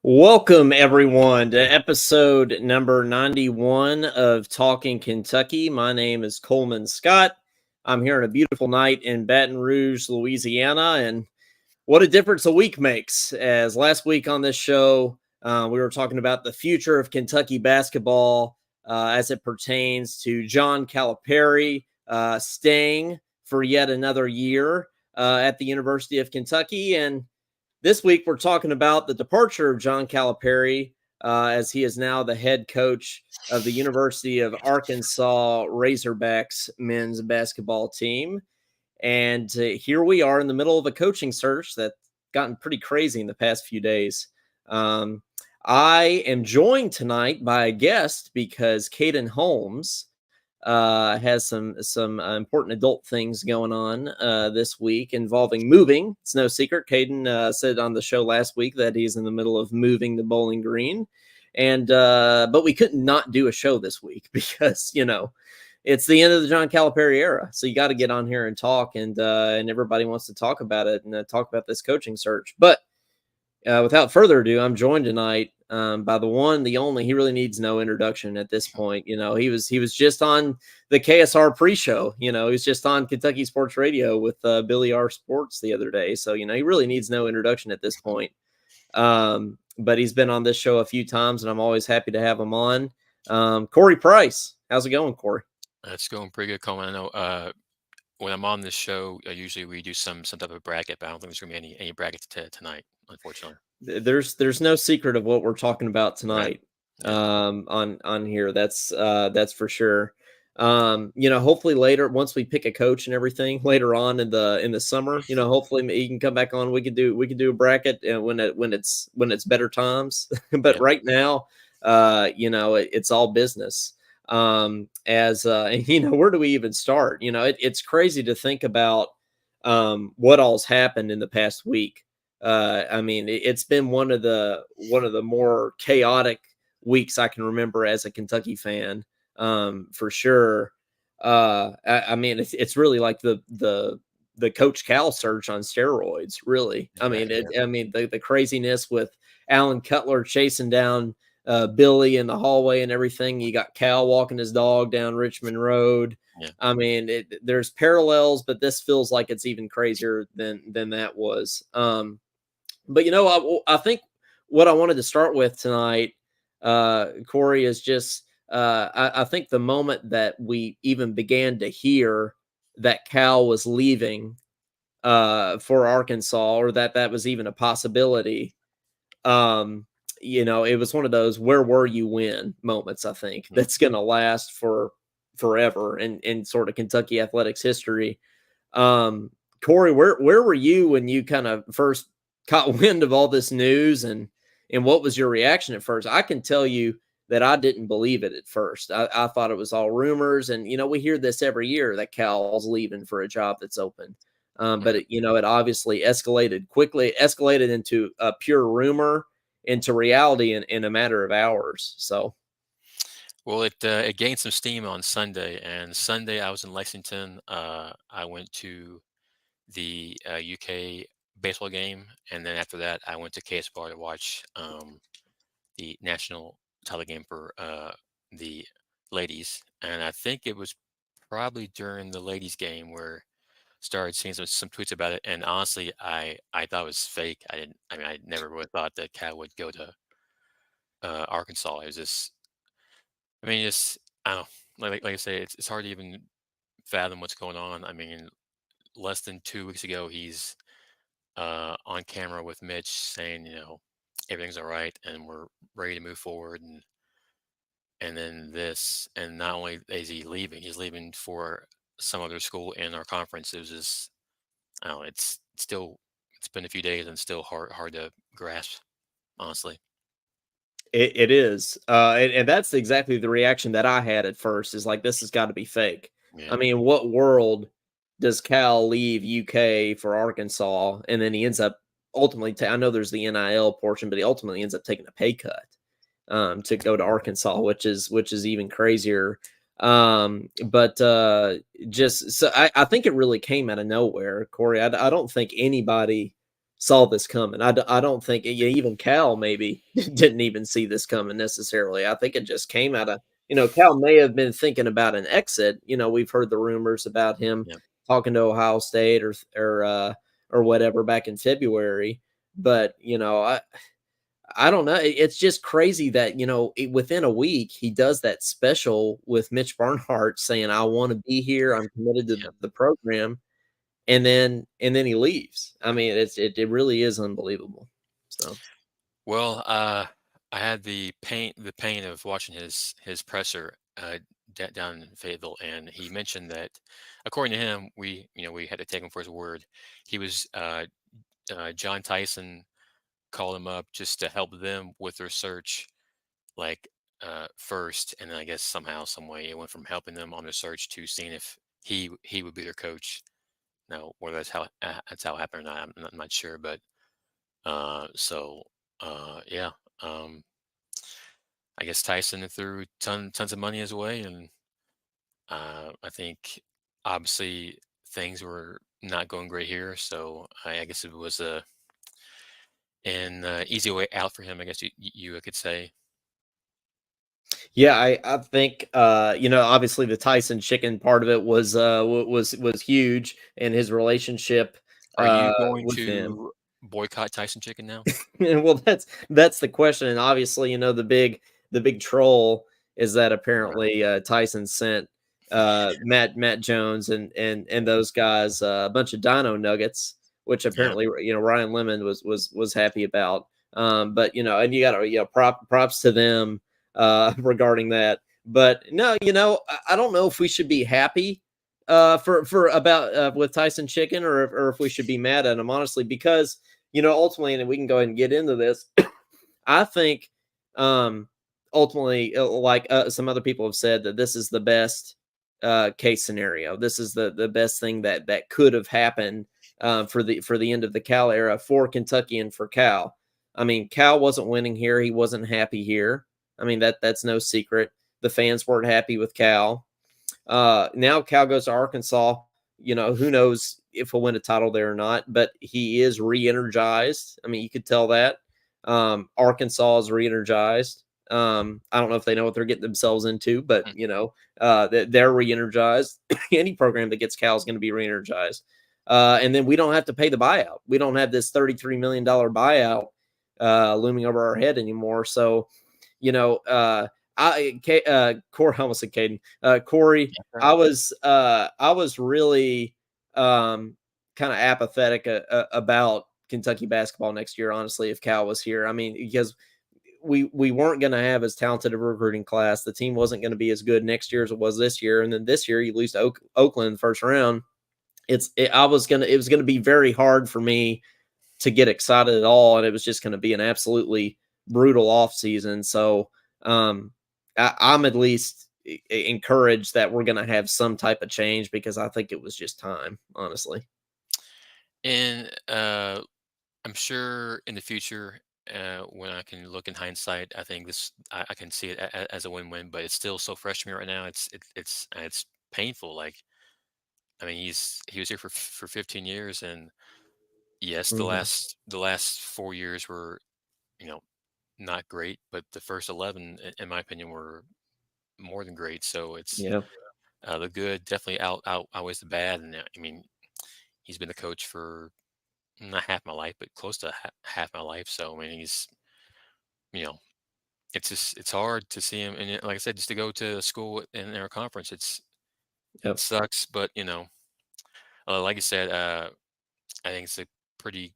Welcome, everyone, to episode number 91 of Talking Kentucky. My name is Coleman Scott. I'm here on a beautiful night in Baton Rouge, Louisiana, and what a difference a week makes. As last week on this show, we were talking about the future of Kentucky basketball as it pertains to John Calipari staying for yet another year at the University of Kentucky. And this week, we're talking about the departure of John Calipari as he is now the head coach of the University of Arkansas Razorbacks men's basketball team. And here we are in the middle of a coaching search that's gotten pretty crazy in the past few days. I am joined tonight by a guest because Caden Holmes has some important adult things going on this week involving moving. It's no secret. Caden said on the show last week that he's in the middle of moving the Bowling Green, and but we couldn't not do a show this week because it's the end of the John Calipari era. So you got to get on here and talk, and everybody wants to talk about it and talk about this coaching search. But without further ado, I'm joined tonight by the one, the only. He really needs no introduction at this point. He was just on the KSR pre-show. He was just on Kentucky Sports Radio with Billy R. Sports the other day. So he really needs no introduction at this point. But he's been on this show a few times, and I'm always happy to have him on. Corey Price, how's it going, Corey? It's going pretty good, Coleman. I know when I'm on this show, usually we do some type of bracket, but I don't think there's going to be any brackets tonight, unfortunately. There's no secret of what we're talking about tonight. Right. Yeah. On here. That's for sure. Hopefully later, once we pick a coach and everything later on in the summer, hopefully he can come back on. We could do a bracket when it's better times. But Yeah. right now, it's all business. Where do we even start? It's crazy to think about what all's happened in the past week. It's been one of the more chaotic weeks I can remember as a Kentucky fan, for sure. It's really like the Coach Cal search on steroids, really. The craziness with Alan Cutler chasing down Billy in the hallway and everything. You got Cal walking his dog down Richmond Road. Yeah. There's parallels, but this feels like it's even crazier than that was. But I think what I wanted to start with tonight, Corey, is just I think the moment that we even began to hear that Cal was leaving for Arkansas, or that was even a possibility, it was one of those "where were you when" moments. I think that's going to last for forever in sort of Kentucky athletics history. Corey, where were you when you kind of first caught wind of all this news, and what was your reaction at first? I can tell you that I didn't believe it at first. I thought it was all rumors, and we hear this every year that Cal's leaving for a job that's open. But it obviously escalated quickly. It escalated into a pure rumor, into reality in a matter of hours. So, Well, it gained some steam on Sunday, and Sunday I was in Lexington. I went to the UK baseball game, and then after that I went to KSR to watch the national title game for the ladies. And I think it was probably during the ladies game where started seeing some tweets about it. And honestly, I thought it was fake. I never would have thought that Cal would go to Arkansas. It was just, just I don't know. Like I say, it's hard to even fathom what's going on. Less than 2 weeks ago, he's on camera with Mitch saying, everything's all right and we're ready to move forward, and then this, and not only is he leaving, he's leaving for some other school in our conference. It was just, I don't know, it's been a few days and still hard to grasp, honestly. it is, and that's exactly the reaction that I had at first. Is like, this has got to be fake. Yeah. What world does Cal leave UK for Arkansas, and then he ends up ultimately? I know there's the NIL portion, but he ultimately ends up taking a pay cut to go to Arkansas, which is even crazier. Just so I think it really came out of nowhere, Corey. I don't think anybody saw this coming. I don't think even Cal maybe didn't even see this coming necessarily. I think it just came out of, Cal may have been thinking about an exit. We've heard the rumors about him Yeah. talking to Ohio State or whatever back in February. But I don't know. It's just crazy that within a week he does that special with Mitch Barnhart saying, "I want to be here. I'm committed to Yeah. the program," and then he leaves. I mean, it really is unbelievable. So Well, I had the pain of watching his presser down in Fayetteville, and he mentioned that, according to him, we had to take him for his word. He was John Tyson called him up just to help them with their search, like first, and then I guess somehow, some way, it went from helping them on their search to seeing if he would be their coach. Now, whether that's how it happened or not, I'm not sure, but so yeah. Um, I guess Tyson threw tons of money his way, and I think obviously things were not going great here. So I guess it was an easy way out for him. I guess you could say. yeah, I think obviously the Tyson chicken part of it was huge, and his relationship Are you going with him. to boycott Tyson Chicken now? Well, that's the question, and obviously, the big troll is that Right. apparently Tyson sent Matt Jones and those guys a bunch of Dino Nuggets, which Yeah. apparently Ryan Lemon was happy about. But and you got to props to them regarding that. But no, I don't know if we should be happy for about with Tyson Chicken or if we should be mad at him honestly because ultimately, and we can go ahead and get into this. I think, um, ultimately, like some other people have said, that this is the best case scenario. This is the best thing that could have happened for the end of the Cal era for Kentucky and for Cal. I mean, Cal wasn't winning here. He wasn't happy here. I mean that's no secret. The fans weren't happy with Cal. Now Cal goes to Arkansas. Who knows if he'll win a title there or not, but he is re-energized. I mean, you could tell that. Arkansas is re-energized. I don't know if they know what they're getting themselves into, but Mm. they're re-energized. Any program that gets Cal is going to be re-energized. And then we don't have to pay the buyout. We don't have this $33 million buyout looming over our head anymore. So, you know, Corey, I almost said Caden, Corey, Yeah, sure. I was really kind of apathetic about Kentucky basketball next year. Honestly, if Cal was here, I mean, because we weren't going to have as talented a recruiting class. The team wasn't going to be as good next year as it was this year, and then this year you lose to Oakland in the first round. It was gonna be very hard for me to get excited at all, and it was just going to be an absolutely brutal off season. So I'm at least encouraged that we're going to have some type of change because I think it was just time, honestly. And I'm sure in the future, when I can look in hindsight, I think I can see it as a win-win. But it's still so fresh to me right now. It's painful. Like, I mean, he was here for 15 years, and yes, the Hmm. last 4 years were, you know not great, but the first 11, in my opinion, were more than great. So it's Yeah, the good definitely outweighs the bad. And I mean, he's been the coach for not half my life, but close to half my life. So I mean, you know, it's hard to see him. And like I said, just to go to school in our conference, it yep. sucks. But like I said, I think it's a pretty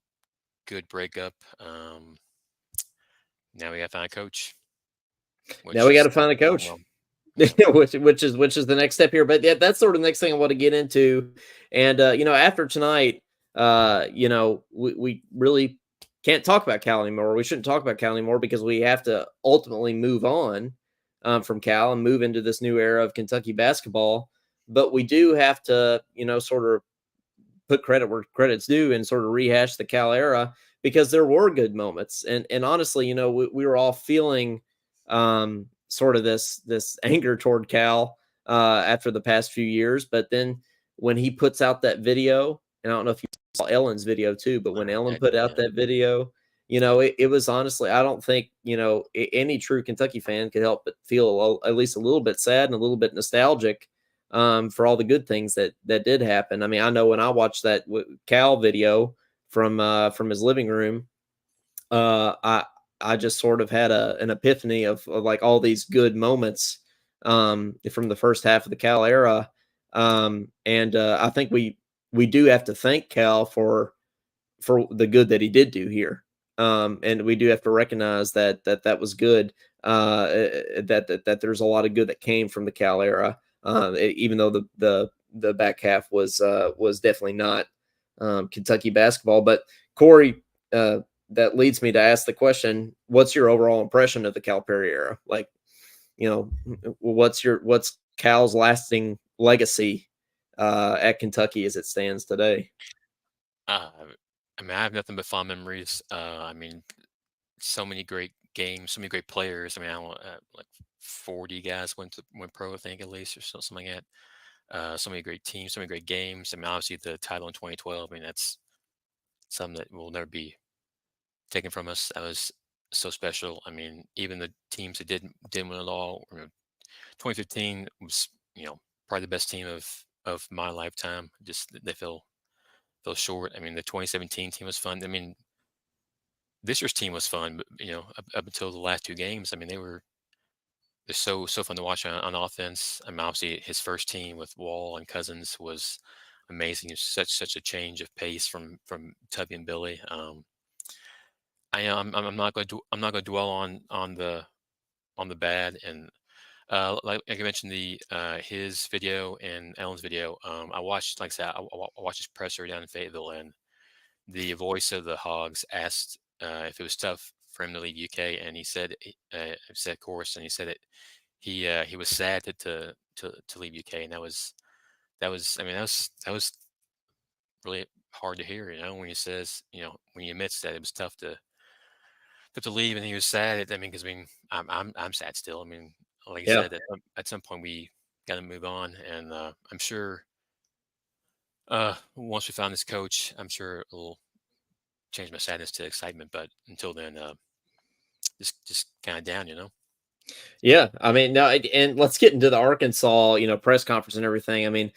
good breakup. Now we got to find a coach, Now which we got is to not find a going coach. well. Yeah. which is the next step here. But yeah, that's sort of the next thing I want to get into. And after tonight, we really can't talk about Cal anymore. We shouldn't talk about Cal anymore because we have to ultimately move on from Cal and move into this new era of Kentucky basketball. But we do have to, sort of put credit where credit's due and sort of rehash the Cal era because there were good moments. And honestly, we were all feeling sort of this anger toward Cal after the past few years. But then when he puts out that video, and I don't know if you saw Ellen's video too, but when Ellen That, put out yeah, that video, yeah, it was honestly, I don't think, any true Kentucky fan could help but feel at least a little bit sad and a little bit nostalgic for all the good things that did happen. I mean, I know when I watched that Cal video from his living room, uh, I I just sort of had an epiphany of like all these good moments from the first half of the Cal era, and I think we do have to thank Cal for the good that he did do here. And we do have to recognize that was good. That there's a lot of good that came from the Cal era, even though the back half was definitely not Kentucky basketball. But Corey, that leads me to ask the question: what's your overall impression of the Calipari era? Like, what's Cal's lasting legacy at Kentucky as it stands today? uh, I mean, I have nothing but fond memories. I mean, so many great games, so many great players. I mean, I don't like 40 guys went pro, I think, at least, or something like that. So many great teams, so many great games. I mean, obviously the title in 2012. I mean, that's something that will never be taken from us. That was so special. I mean, even the teams that didn't win it all. 2015 was, probably the best team of my lifetime. Just they fell short. I mean, the 2017 team was fun. I mean, this year's team was fun, but up until the last two games, I mean, they're so fun to watch on offense. I mean, obviously his first team with Wall and Cousins was amazing. It was such a change of pace from Tubby and Billy. I'm not going to dwell on the bad, and like I mentioned, the his video and Ellen's video. I watched, like I said, I watched his presser down in Fayetteville, and the voice of the Hogs asked if it was tough for him to leave UK, and he said, said course, and he said it. He was sad to leave UK, and I mean, that was really hard to hear, when he says, when he admits that it was tough to leave, and he was sad. I mean, because I'm sad still. I mean, like I Yeah. said, at some point we got to move on, and I'm sure once we found this coach, I'm sure it'll change my sadness to excitement. But until then, just kind of down. Yeah, I mean, no, and let's get into the Arkansas, press conference and everything. I mean,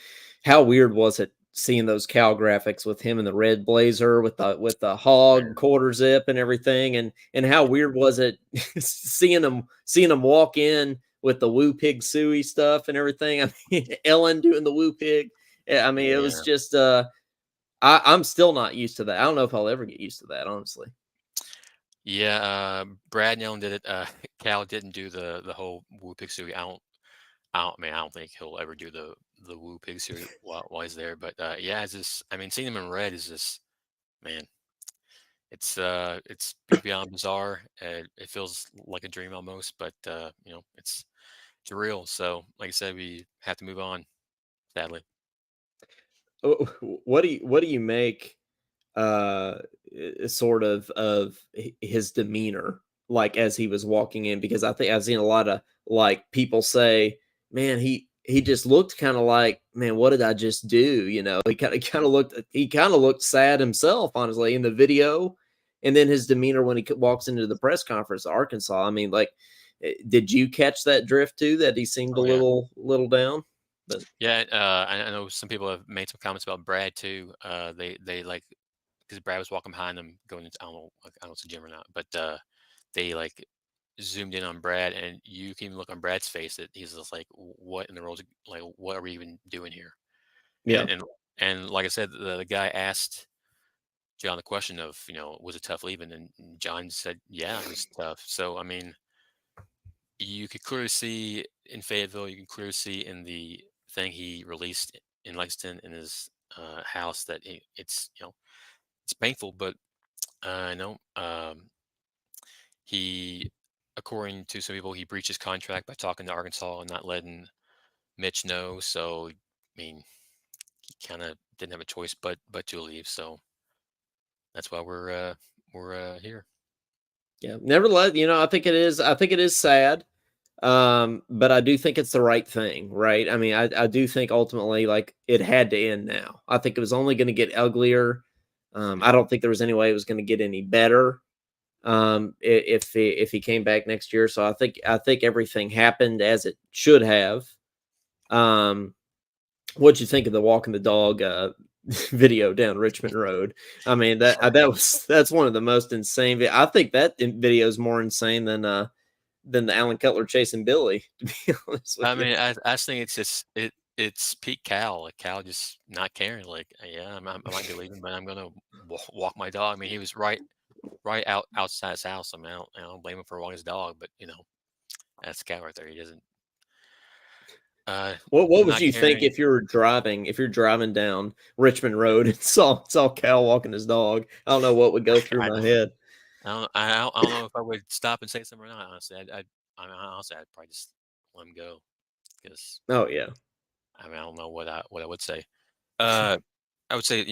how weird was it seeing those Cal graphics with him in the red blazer with the hog quarter zip and everything, and how weird was it seeing him walk in with the Woo Pig Suey stuff and everything? I mean, Ellen doing the Woo Pig. I mean, it was Yeah. just I'm still not used to that. I don't know if I'll ever get used to that, honestly. Yeah, Brad Nellen did it. Cal didn't do the whole Woo Pig Suey. I don't think he'll ever do the Woo Pig Suey while he's there. But yeah, it's just, I mean, seeing him in red is just, man, it's beyond bizarre. It feels like a dream almost, but it's real. So, like I said, we have to move on, sadly. What do you make sort of his demeanor like as he was walking in, because I think I've seen a lot of like people say, man, he just looked kind of like, man, what did I just do? He kind of looked sad himself, honestly, in the video, and then his demeanor when he walks into the press conference at Arkansas. I mean, like, did you catch that drift too? That he seemed a Oh yeah, little down, but yeah. I know some people have made some comments about Brad too. They like, because Brad was walking behind them going into, I don't know, like, I don't know if it's a gym or not, but they like zoomed in on Brad, and you can even look on Brad's face that he's just like, "What in the world? Like, what are we even doing here?" yeah, And like I said, the guy asked John the question of, was it tough leaving, and John said, "Yeah, it was tough." So I mean, you could clearly see in Fayetteville, you can clearly see in the thing he released in Lexington in his house that it's it's painful, but I know. He, according to some people, he breached his contract by talking to Arkansas and not letting Mitch know. So, I mean, he kind of didn't have a choice but to leave. So that's why we're here. yeah. Nevertheless, I think it is sad. But I do think it's the right thing, right? I mean, I do think ultimately, like, it had to end now. I think it was only going to get uglier. Yeah. I don't think there was any way it was going to get any better if he came back next year. So I think everything happened as it should have. Um, what'd you think of the walking the dog video down Richmond Road? I mean that's one of the most insane. I think that video is more insane than the Alan Cutler chasing Billy. To be honest with I you, mean, I just think it's just it's peak Cal, like Cal just not caring. Like, yeah, I might be leaving, but I'm gonna walk my dog. I mean, he was right outside his house. I mean, I don't blame him for walking his dog, but that's Cal right there. He doesn't what would not you think caring. if you're driving down Richmond Road and saw Cal walking his dog? I don't know what would go through I my don't know. head. I don't know if I would stop and say something or not. Honestly, I mean, honestly, I'd probably just let him go because Oh yeah, I mean, I don't know what I would say. Uh, I would say,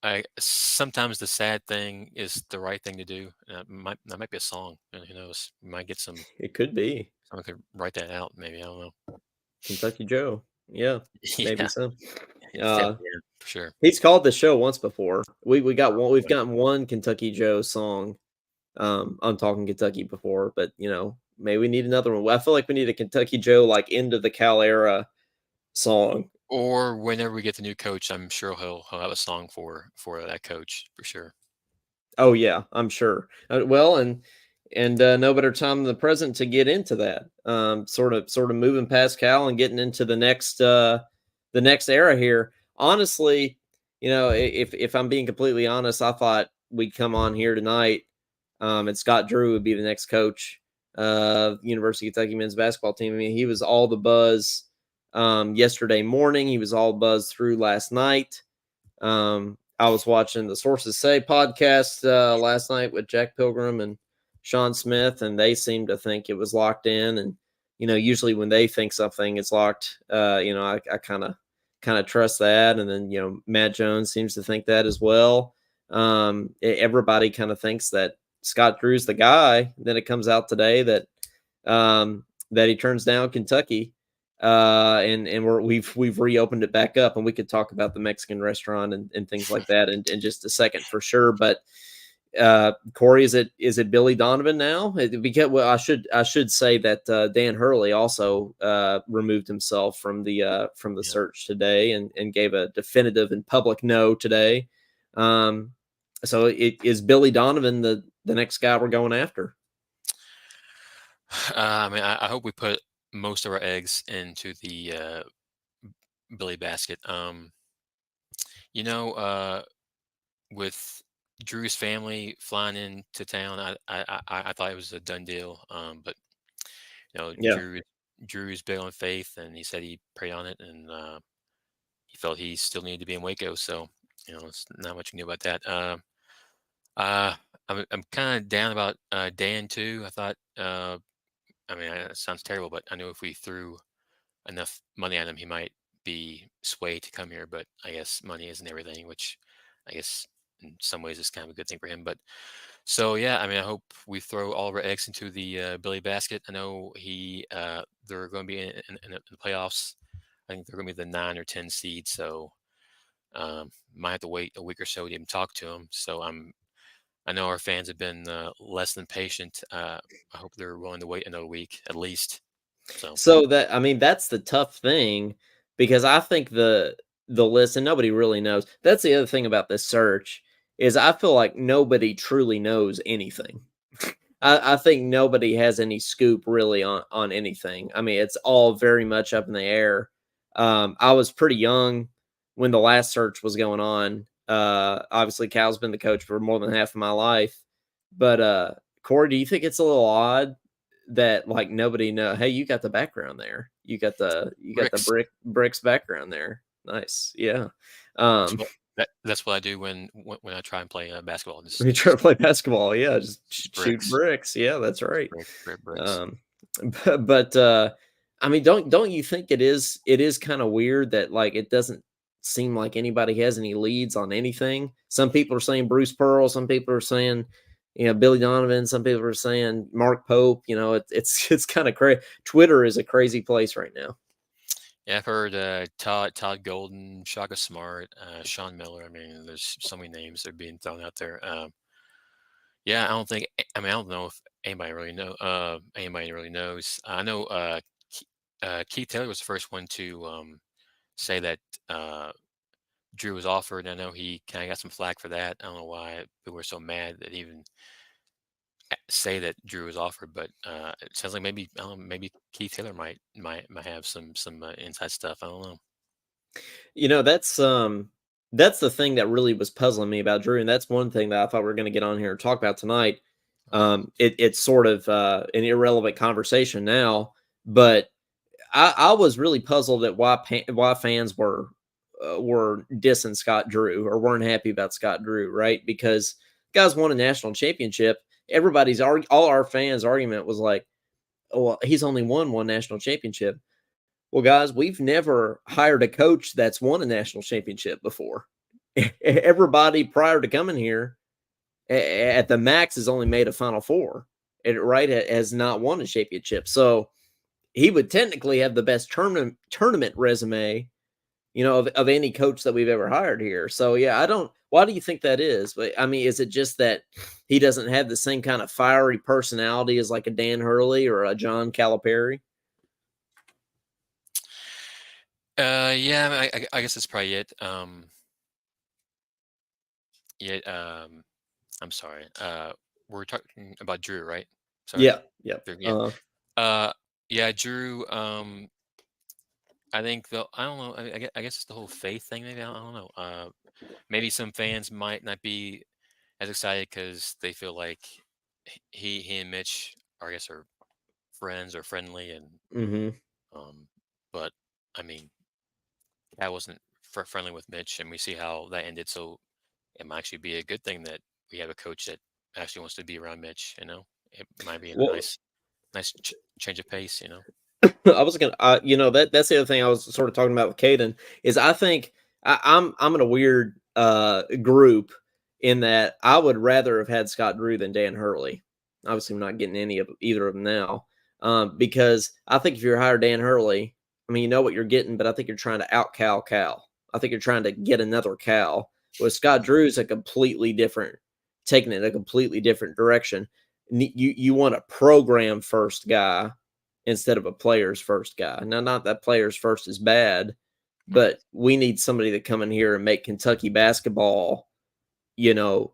I sometimes the sad thing is the right thing to do. That might be a song, and who knows? We might get it could be someone could write that out. Maybe I don't know. Kentucky Joe. Yeah, maybe Yeah, so. it fit Uh, at the end for sure. he's called the show once before. We got one. We've But gotten one Kentucky Joe song on Talking Kentucky before, but maybe we need another one. I feel like we need a Kentucky Joe like into the Cal era song. or whenever we get the new coach, I'm sure he'll have a song for that coach for sure. Oh yeah, I'm sure. Well, and no better time than the present to get into that. Sort of moving past Cal and getting into the next era here. Honestly, if I'm being completely honest, I thought we'd come on here tonight, and Scott Drew would be the next coach of University of Kentucky men's basketball team. I mean, he was all the buzz yesterday morning. He was all buzz through last night. I was watching the Sources Say podcast last night with Jack Pilgrim and Sean Smith, and they seemed to think it was locked in. And usually when they think something is locked, I kind of trust that. And then Matt Jones seems to think that as well. Everybody kind of thinks that Scott Drew's the guy. Then it comes out today that he turns down Kentucky, and we've reopened it back up, and we could talk about the Mexican restaurant and things like that in just a second for sure. But Corey, is it Billy Donovan now? Because well, I should say that Dan Hurley also removed himself from the Yeah. search today and gave a definitive and public no today. Um, so it is Billy Donovan the next guy we're going after. I mean, I hope we put most of our eggs into the Billy basket. You know, uh, with Drew's family flying into town, I thought it was a done deal. But Yeah. Drew's big on faith, and he said he prayed on it, and he felt he still needed to be in Waco. So it's not much you can do about that. Uh, I'm kind of down about Dan too. I thought. I mean, it sounds terrible, but I knew if we threw enough money at him, he might be swayed to come here. But I guess money isn't everything, which I guess in some ways is kind of a good thing for him. But so yeah, I mean, I hope we throw all of our eggs into the Billy basket. I know they're going to be in the playoffs. I think they're going to be the 9 or 10 seed. So might have to wait a week or so to even talk to him. So I know our fans have been less than patient. I hope they're willing to wait another week at least. So So I mean, that's the tough thing because I think the list and nobody really knows. That's the other thing about this search is I feel like nobody truly knows anything. I think nobody has any scoop really on anything. I mean, it's all very much up in the air. I was pretty young when the last search was going on. Obviously, Cal's been the coach for more than half of my life. But Corey, do you think it's a little odd that like nobody know? Hey, you got the background there. You got the bricks. bricks background there. Nice, yeah. That's Um, that's what I do when I try and play basketball. when you try to play basketball, yeah, just Just shoot bricks, bricks. Yeah, that's just right. bricks. Um, but I mean, don't you think it is kind of weird that like it doesn't seem like anybody has any leads on anything? Some people are saying Bruce Pearl, some people are saying Billy Donovan, some people are saying Mark Pope. It's it's kind of crazy. Twitter is a crazy place right now. I've heard Todd Golden, Shaka Smart, Sean Miller. I mean, there's so many names that are being thrown out there. Yeah, I don't think. I mean, I don't know if anybody really knows. I know Keith Taylor was the first one to say that uh, Drew was offered. I know he kind of got some flack for that. I don't know why people were so mad that he even say that Drew was offered, but it sounds like maybe I don't know, maybe Keith Taylor might have some inside stuff. I don't know. You know, that's the thing that really was puzzling me about Drew, and that's one thing that I thought we were gonna get on here and talk about tonight. It's sort of an irrelevant conversation now, but I was really puzzled at why fans were dissing Scott Drew or weren't happy about Scott Drew, right? Because guys won a national championship. All our fans' argument was like, "Oh, well, he's only won one national championship." Well, guys, we've never hired a coach that's won a national championship before. Everybody prior to coming here at the max has only made a Final Four, and right has not won a championship. So he would technically have the best tournament resume, of any coach that we've ever hired here. So yeah, I don't. Why do you think that is? But I mean, is it just that he doesn't have the same kind of fiery personality as like a Dan Hurley or a John Calipari? Yeah, I guess that's probably it. Yeah, I'm sorry. We're talking about Drew, right? Sorry. Yeah, yeah. Drew, yeah. Uh, yeah, Drew. I think though I don't know. I guess it's the whole faith thing. Maybe I don't know. Maybe some fans might not be as excited because they feel like he and Mitch, or I guess, are friends or friendly, and Hmm. um. But I mean, I wasn't friendly with Mitch, and we see how that ended. So it might actually be a good thing that we have a coach that actually wants to be around Mitch. It might be a Well, nice change of pace. I was gonna, that's the other thing I was sort of talking about with Caden is I think I'm in a weird group in that I would rather have had Scott Drew than Dan Hurley. Obviously, I'm not getting any of either of them now, because I think if you're hired Dan Hurley, I mean, you know what you're getting, but I think you're trying to out Cal. I think you're trying to get another Cal. With Scott Drew's a completely different, taking it in a completely different direction. You want a program first guy instead of a players first guy. Now, not that players first is bad, Right, but we need somebody to come in here and make Kentucky basketball again.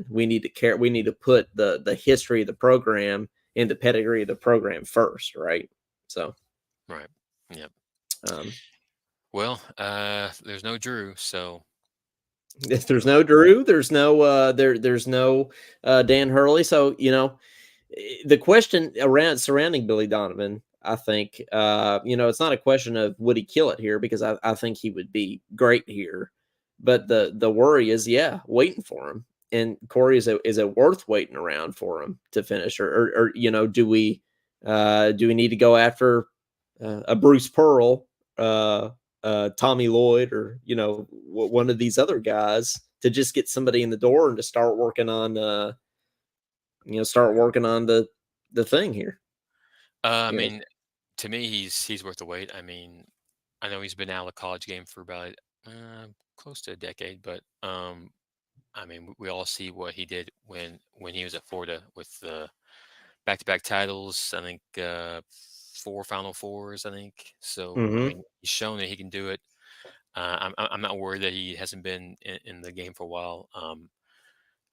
We need to care. We need to put the history of the program and the pedigree of the program first, right? So, right. Yep. um, Well, there's no Drew, so if there's we'll no Drew, there's no Dan Hurley. So the question around surrounding Billy Donovan, I think, it's not a question of would he kill it here because I think he would be great here, but the worry is, yeah, waiting for him. And Corey, is it worth waiting around for him to finish, or do we need to go after a Bruce Pearl, Tommy Lloyd, or one of these other guys to just get somebody in the door and to start working on the thing here. I You know. mean, to me, he's worth the wait. I mean, I know he's been out of the college game for about close to a decade, but I mean, we all see what he did when he was at Florida with back-to-back titles. I think four Final Fours. I think so. I Mhm. mean, he's shown that he can do it. I'm not worried that he hasn't been in the game for a while.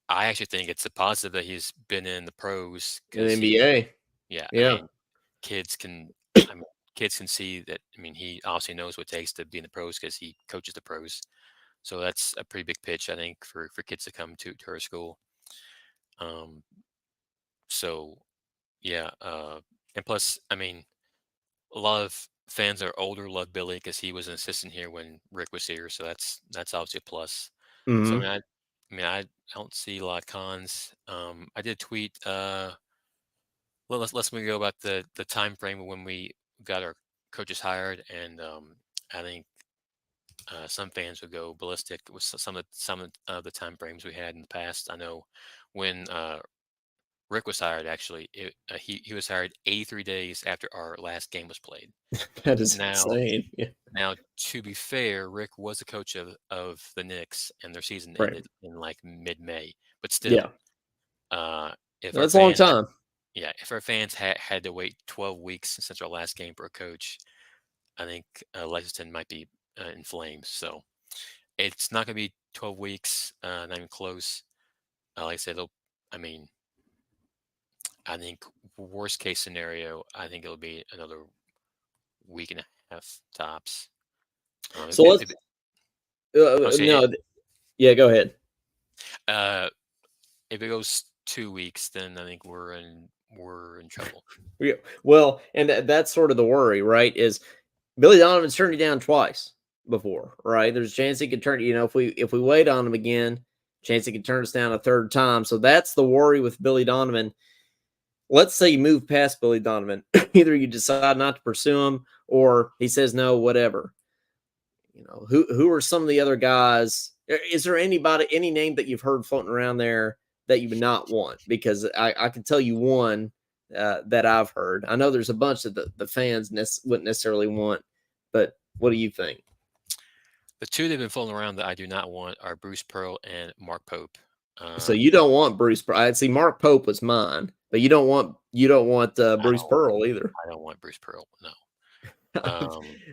I actually think it's a positive that he's been in the pros In because he, NBA. yeah, I Yeah. mean, kids can, I mean, kids can see that. I mean, he obviously knows what it takes to be in the pros because he coaches the pros. So that's a pretty big pitch, I think, for kids to come to our school. Um, so yeah, and plus, I mean, a lot of fans that are older love Billy because he was an assistant here when Rick was here. So that's obviously a plus. So Mhm. I don't see a lot of cons. I did tweet. Let's go about the time frame when we got our coaches hired, and I think some fans would go ballistic with some of the time frames we had in the past. I know when Rick was hired actually. He was hired 83 days after our last game was played. That is Now insane. Yeah. now to be fair, Rick was the coach of the Knicks, and their season Right. ended in like mid-May. But Yeah. still, if our That's a long fans time. yeah, if our fans had to wait 12 weeks since our last game for a coach, I think Lexington might be in flames. So it's not going to be 12 weeks, not even close. Like I said, I mean, I think worst case scenario, I think it'll be another week and a half tops. So let's I'll say no, yeah, go ahead. uh, if it goes 2 weeks, then I think we're in trouble. Yeah. Well, and that's sort of the worry, right? Is Billy Donovan's turned you down twice before, right? There's a chance he could turn, if we wait on him again, chance he could turn us down a third time. So that's the worry with Billy Donovan. Let's say you move past Billy Donovan. Either you decide not to pursue him or he says no, whatever. Who are some of the other guys? Is there any name that you've heard floating around there that you would not want? Because I can tell you one that I've heard. I know there's a bunch that the fans wouldn't necessarily want, but what do you think? The two that have been floating around that I do not want are Bruce Pearl and Mark Pope. So you don't want Bruce. I see Mark Pope was mine, but you don't want I Bruce don't Pearl either. I don't want Bruce Pearl. No.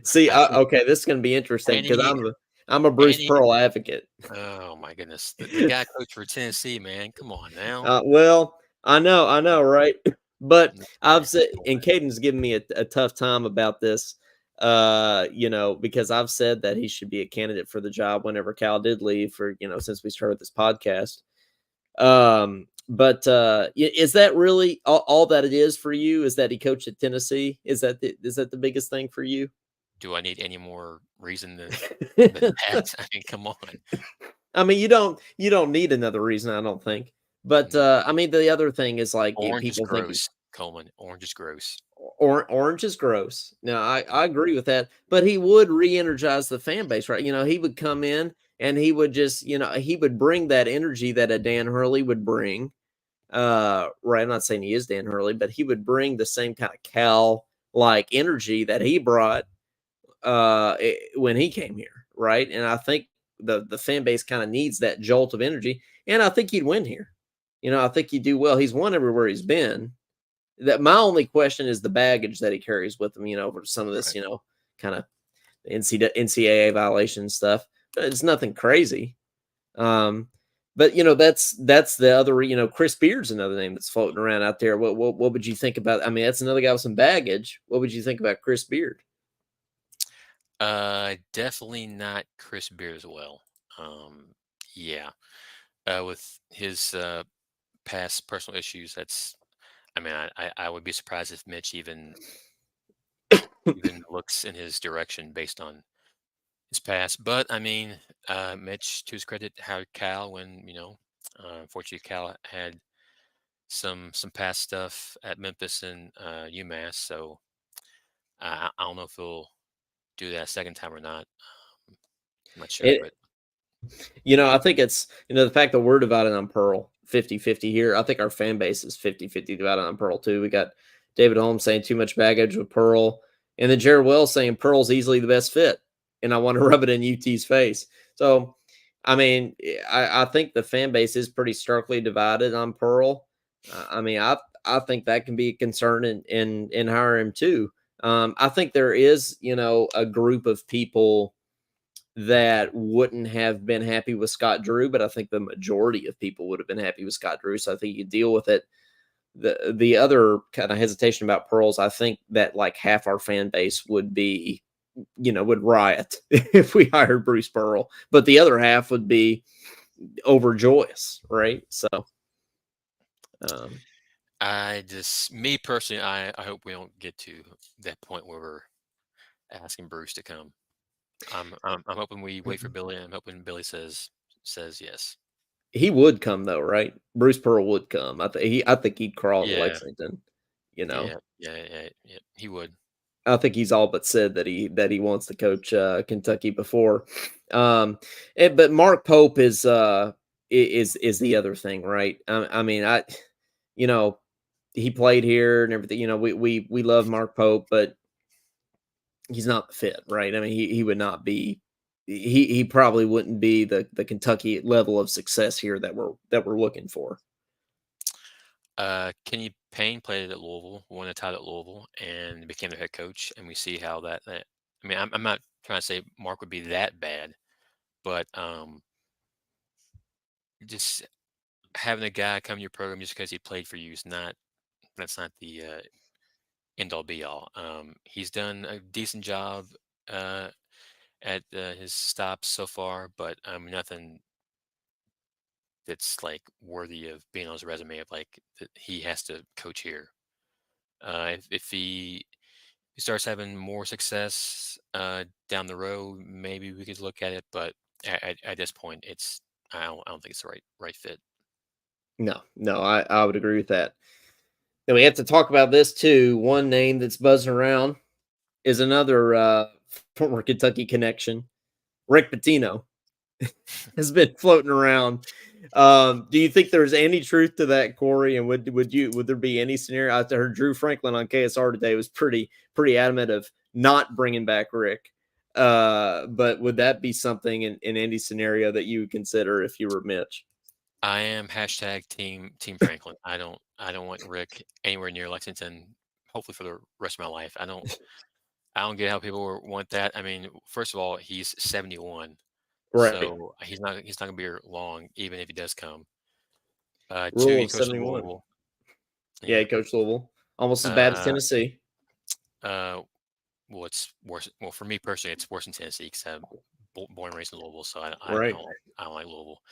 See, I think okay, this is going to be interesting because any I'm a Bruce any Pearl advocate. oh my goodness, the guy coached for Tennessee, man. Come on now. Well, I know, right? But No I've way. said, No and way. Caden's given me a tough time about this, because I've said that he should be a candidate for the job whenever Cal did leave since we started this podcast. But is that really all that it is for you? Is that he coached at Tennessee? Is that the biggest thing for you? Do I need any more reason than that? I mean, come on. I mean, you don't need another reason, I don't think. But No. I mean, the other thing is like Orange is people think gross, Coleman. Orange is gross. orange is gross. Now, I agree with that, but he would re-energize the fan base, right? He would come in and he would just, he would bring that energy that a Dan Hurley would bring. Right, I'm not saying he is Dan Hurley, but he would bring the same kind of Cal like energy that he brought when he came here, right? And I think the fan base kind of needs that jolt of energy, and I think he'd win here. I think he'd do well. He's won everywhere he's been. That my only question is the baggage that he carries with him, for some of this, Right. kind of NCAA violation stuff. But it's nothing crazy. Um, but that's the other, Chris Beard's another name that's floating around out there. What would you think about? I mean, that's another guy with some baggage. What would you think about Chris Beard? Definitely not Chris Beard as well. Yeah. With his past personal issues, I mean, I would be surprised if Mitch even looks in his direction based on his past. But I mean, Mitch, to his credit, hired Cal when unfortunately Cal had some past stuff at Memphis and UMass. So I don't know if he'll do that second time or not. I'm not sure, It, but I think it's, the fact that we're divided on Pearl 50-50 here. I think our fan base is 50-50 divided on Pearl too. We got David Holmes saying too much baggage with Pearl, and then Jared Wells saying Pearl's easily the best fit. And I want to rub it in UT's face. So, I mean, I think the fan base is pretty starkly divided on Pearl. I mean, I think that can be a concern in hiring him too. I think there is, a group of people that wouldn't have been happy with Scott Drew, but I think the majority of people would have been happy with Scott Drew. So I think you deal with it. The other kind of hesitation about Pearls, I think that like half our fan base would be, would riot if we hired Bruce Pearl, but the other half would be overjoyous, right? So, um, me personally, I hope we don't get to that point where we're asking Bruce to come. I'm hoping we wait for Billy. And I'm hoping Billy says yes. he would come though, right? Bruce Pearl would come. I think he'd crawl to Yeah, Lexington. yeah. He would. I think he's all but said that he wants to coach Kentucky before. But Mark Pope is the other thing, right? I mean, you know, he played here and everything. You know, we love Mark Pope, but he's not the fit, right? I mean, he would not be. He probably wouldn't be the Kentucky level of success here that we're looking for. Kenny Payne played at Louisville, won a title at Louisville, and became the head coach. And we see how that. I mean, I'm not trying to say Mark would be that bad, but just having a guy come to your program just because he played for you is not. That's not the end all be all. He's done a decent job uh, at his stops so far, but nothing that's like worthy of being on his resume of like that he has to coach here. If he starts having more success down the road, maybe we could look at it. But at this point, I don't think it's the right fit. No, no, I would agree with that. Then we have to talk about this too. One name that's buzzing around is another former Kentucky connection, Rick Pitino. Has been floating around. Do you think there's any truth to that, Corey? And would there be any scenario? I heard Drew Franklin on KSR today was pretty adamant of not bringing back Rick. But would that be something in any scenario that you would consider if you were Mitch? I am hashtag Team Franklin. I don't want Rick anywhere near Lexington. Hopefully for the rest of my life. I don't get how people want that. I mean, first of all, he's 71, Right. so he's not gonna be here long, even if he does come. Two, Rule he of coached at 71. Louisville. Yeah, Yeah. he coached Louisville. Almost as bad as Uh, Tennessee. uh, well, it's worse. Well, for me personally, it's worse in Tennessee because I'm born and raised in Louisville, so Right. I don't like Louisville.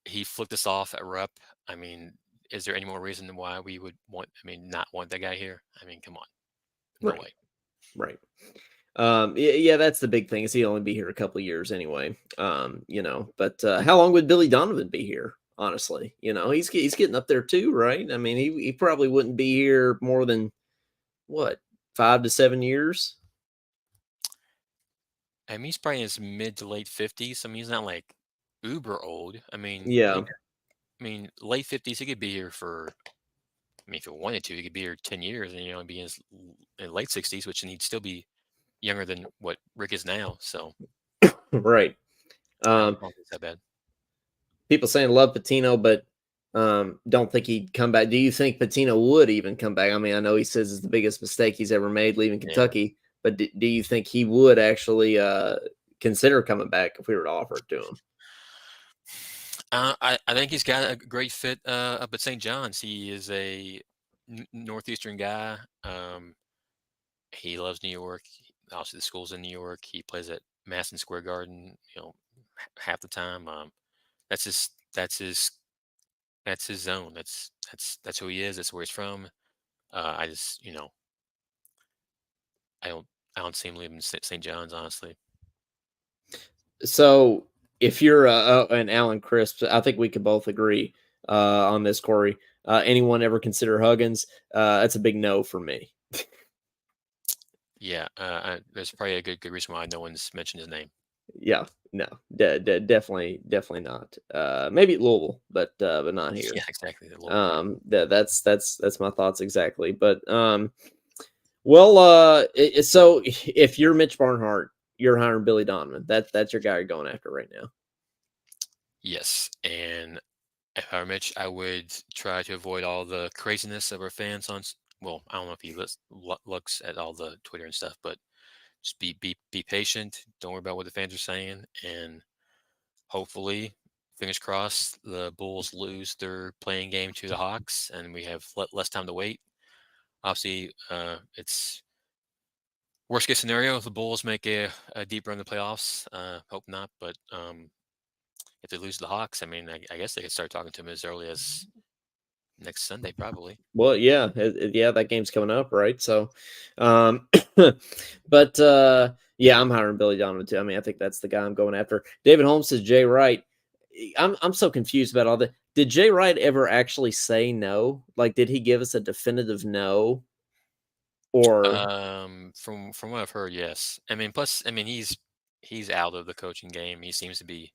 He flipped us off at Rupp. I mean, is there any more reason why we would want? I mean, not want that guy here? I mean, come on, no Right. way. Right. Yeah, that's the big thing is he'll only be here a couple of years anyway. But how long would Billy Donovan be here? Honestly, he's getting up there too, right? I mean, he probably wouldn't be here more than what 5 to 7 years. I mean, he's probably in his mid to late 50s. I mean, he's not like uber old. I mean, Yeah, I mean, late 50s. He could be here for. I mean, if he wanted to, he could be here 10 years, and be in his late 60s, which and he'd still be younger than what Rick is now. So right. Um, I don't think it's that bad. People saying love Patino, but don't think he'd come back. Do you think Patino would even come back? I mean, I know he says it's the biggest mistake he's ever made leaving Yeah. Kentucky, but do you think he would actually consider coming back if we were to offer it to him? I think he's got a great fit up at St. John's. He is a northeastern guy. He loves New York. Obviously, the school's in New York. He plays at Madison Square Garden. Half the time. That's his. That's his. That's his zone. That's who he is. That's where he's from. I just I don't I don't see him leaving St. John's honestly. So if you're an Alan Crisp, I think we could both agree on this, Corey. Anyone ever consider Huggins? That's a big no for me. Yeah, there's probably a good reason why no one's mentioned his name. Yeah, no, definitely not. Maybe at Louisville, but not here. Yeah, exactly. The Louisville program. That's my thoughts exactly. But well, so if you're Mitch Barnhart, you're hiring Billy Donovan. That's your guy you're going after right now. Yes, and if I were Mitch, I would try to avoid all the craziness of our fans on. Well, I don't know if he looks at all the Twitter and stuff, but just be patient. Don't worry about what the fans are saying, and hopefully, fingers crossed, the Bulls lose their playing game to the Hawks, and we have less time to wait. Obviously, it's worst case scenario if the Bulls make a deep run in the playoffs. Hope not, but if they lose to the Hawks, I mean, I guess they could start talking to him as early as next Sunday, probably. Well, yeah, yeah, that game's coming up, right? So, um, but yeah, I'm hiring Billy Donovan too. I mean, I think that's the guy I'm going after. David Holmes says Jay Wright. I'm so confused about all that. Did Jay Wright ever actually say no? Like, did he give us a definitive no? Or From what I've heard, yes. I mean, plus, I mean, he's out of the coaching game. He seems to be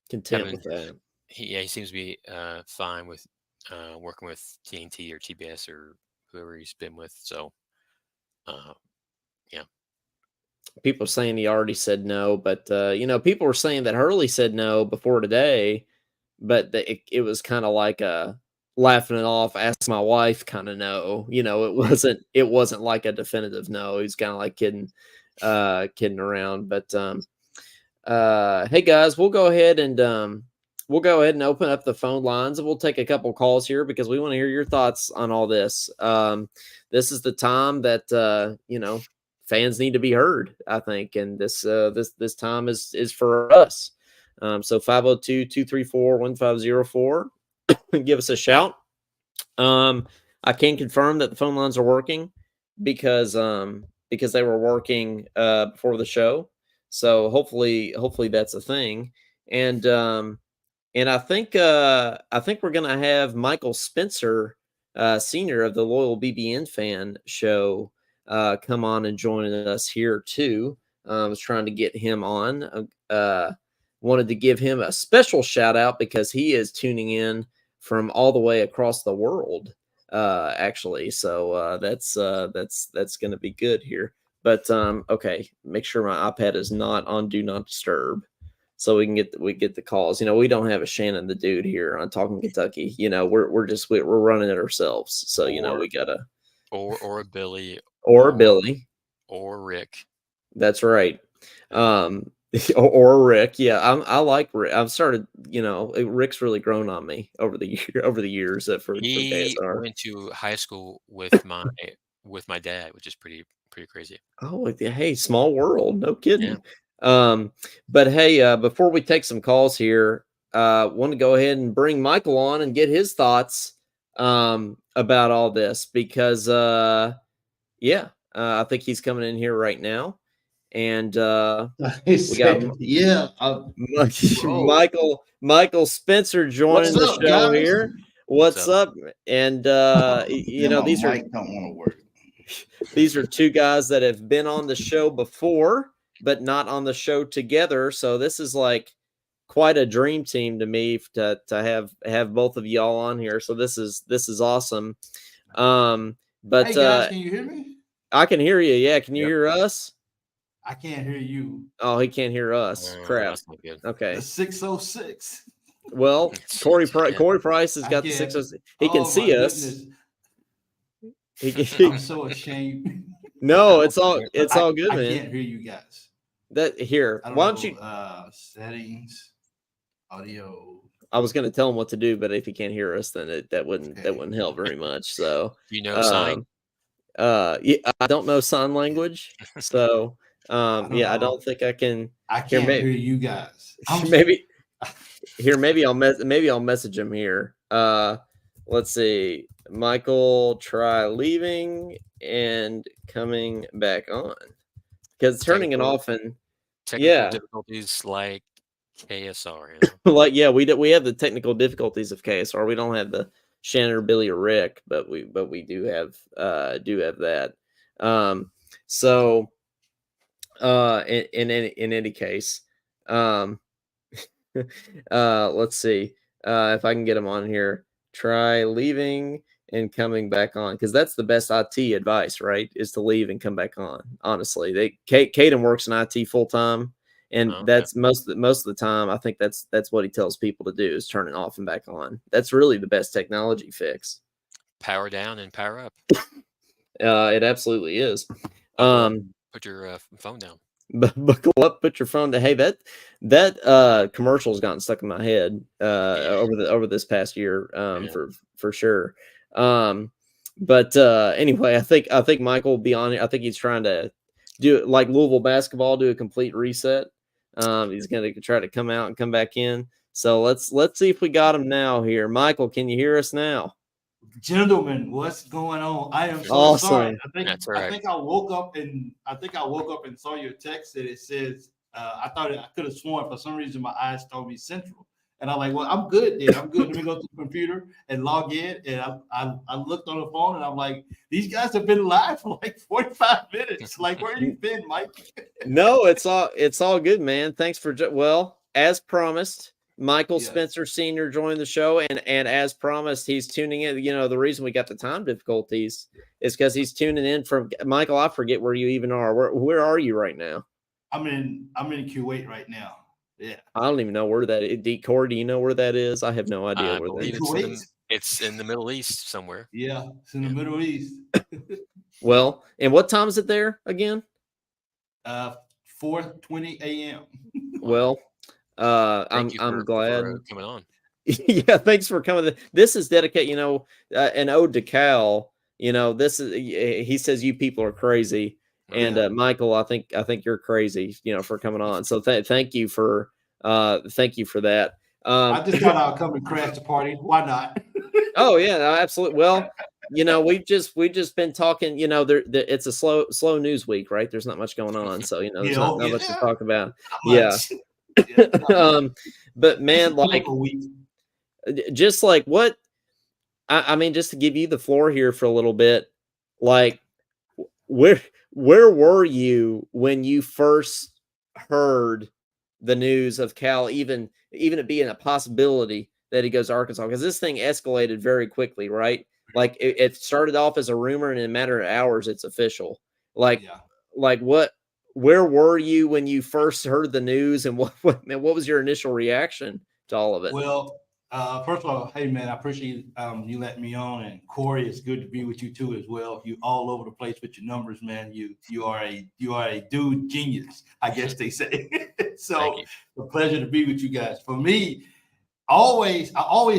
content having with that? he seems to be fine with working with TNT or TBS or whoever he's been with. So, uh, yeah. People saying he already said no, but people were saying that Hurley said no before today, but it was kind of like a laughing it off, ask my wife kind of no. It Right. wasn't like a definitive no. He's kind of like kidding around. But hey guys, we'll go ahead and open up the phone lines, and we'll take a couple calls here because we want to hear your thoughts on all this. This is the time that fans need to be heard, I think, and this time is for us. So 502-234-1504. Give us a shout. I can confirm that the phone lines are working because they were working before the show. So hopefully that's a thing. And I think we're gonna have Michael Spencer, senior of the Loyal BBN Fan Show, come on and join us here too. I was trying to get him on. Wanted to give him a special shout out because he is tuning in from all the way across the world, actually. So that's going to be good here. But okay, make sure my iPad is not on Do Not Disturb, so we get the calls. We don't have a Shannon the Dude here on Talking Kentucky. We're running it ourselves. So we gotta or Billy or Billy or Rick. That's right. Or Rick. Yeah, I like Rick. I've started. Rick's really grown on me over the years for He KSR. went to high school with my dad, which is pretty crazy. Oh, hey, small world. No Yeah. kidding. But hey, before we take some calls here, want to go ahead and bring Michael on and get his thoughts about all this because yeah, I think he's coming in here right now. And we got yeah, Michael Spencer joining the show guys? here. What's up? And these mic don't want to work. These are two guys that have been on the show before, but not on the show together. So this is like quite a dream team to me to have both of y'all on here. So this is awesome. But hey guys, can you hear me? I can hear you. Yeah, can you hear us? I can't hear you. Oh, he can't hear us. Crap. Okay. The 606. Well, Corey Price has got the 606. He can see us. I'm so ashamed. No, it's all good, man. I can't hear you guys. Why don't you settings, audio. I was going to tell him what to do, but if he can't hear us, then that wouldn't help very much. So sign? Yeah, I don't know sign language, so I don't think I can. I can't hear you guys. Maybe I'll message him here. Let's see. Michael, try leaving and coming back on because turning it off and technical difficulties like KSR. Like we have the technical difficulties of KSR. We don't have the Shannon or Billy or Rick, but we do have that. So in any case, let's see if I can get him on here. Try leaving and coming back on because that's the best IT advice, right? Is to leave and come back on. Honestly, Caden works in IT full time, and that's most of the time. I think that's what he tells people to do is turn it off and back on. That's really the best technology fix. Power down and power up. It absolutely is. Put your phone down. Buckle up, put your phone down. Hey, that commercial has gotten stuck in my head over this past year for sure. But anyway, I think Michael will be on it. I think he's trying to do it like Louisville basketball, do a complete reset. He's going to try to come out and come back in. So let's see if we got him now here. Michael, can you hear us now? Gentlemen, what's going on? I am so awesome. Sorry. I think I woke up and saw your text that it says I could have sworn for some reason my eyes told me Central. And I'm like, well, I'm good then. I'm good. Let me go to the computer and log in. And I looked on the phone and I'm like, these guys have been live for like 45 minutes. Like, where you been, Mike? No, it's all good, man. Thanks for as promised. Michael Yes. Spencer Sr. joined the show, and as promised, he's tuning in. You know, the reason we got the time difficulties is because he's tuning in from Michael. I forget where you even are. Where are you right now? I'm in Kuwait right now. Yeah. I don't even know where that is. Corey, do you know where that is? I have no idea I where that believe is. it's in the Middle East somewhere. Yeah, it's in the Middle East. Well, and what time is it there again? 4:20 a.m. Well, Thank you I'm glad. for coming on. Yeah, thanks for coming. This is dedicated, you know, an ode to Cal. You know, this is he says you people are crazy, and Yeah. Michael, I think you're crazy. You know, for coming on. So thank you for that. I just thought I'd come and crash the party. Why not? Oh yeah, absolutely. Well, you know, we've just been talking. You know, it's a slow news week, right? There's not much going on, so you know, there's not much to talk about. Yeah. But man, like, just like what I mean, just to give you the floor here for a little bit, like, where were you when you first heard the news of Cal, even it being a possibility that he goes to Arkansas? Because this thing escalated very quickly, right? Like it started off as a rumor, and in a matter of hours, it's official. Like, where were you when you first heard the news, and what was your initial reaction to all of it? Well, first of all, hey man, I appreciate you letting me on, and Corey, it's good to be with you too as well. You all over the place with your numbers, man. You are a dude genius, I guess they say. So it's a pleasure to be with you guys. For me, I always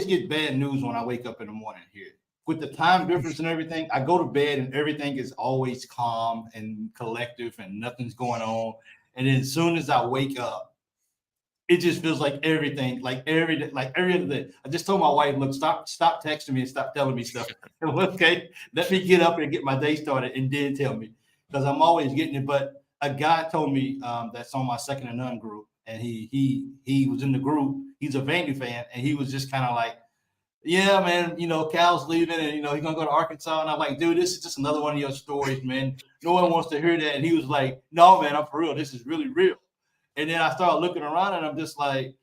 get bad news when I wake up in the morning here. With the time difference and everything, I go to bed and everything is always calm and collective and nothing's going on. And then as soon as I wake up, it just feels like everything, like every other day. I just told my wife, look, stop texting me and stop telling me stuff. Okay, let me get up and get my day started and then tell me, because I'm always getting it. But a guy told me that's on my Second and None group, and he was in the group. He's a Vandy fan, and he was just kind of like, yeah, man, you know, Cal's leaving, and you know he's gonna go to Arkansas. And I'm like, dude, this is just another one of your stories, man. No one wants to hear that. And he was like, no, man, I'm for real. This is really real. And then I started looking around, and I'm just like,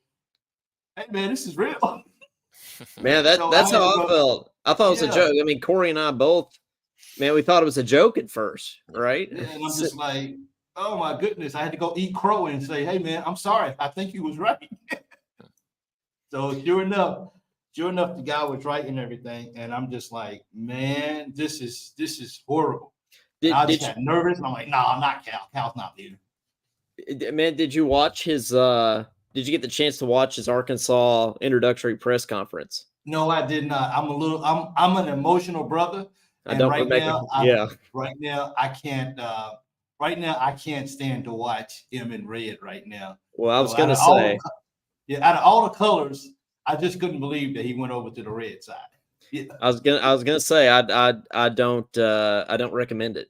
hey, man, this is real. Man, that's how I felt. I thought it was a joke. I mean, Corey and I both, man, we thought it was a joke at first, right? Yeah, and I'm just like, oh my goodness. I had to go eat crow and say, hey, man, I'm sorry. I think he was right. So sure enough, the guy was right and everything. And I'm just like, man, this is horrible. I just got nervous, and I'm like, no, I'm not Cal. Cal's not leaving. Man, did you watch his did you get the chance to watch his Arkansas introductory press conference? No, I did not. I'm an emotional brother. And right now I can't stand to watch him in red right now. Well, I was gonna say, out of all the colors, I just couldn't believe that he went over to the red side. Yeah. I was gonna say I don't recommend it.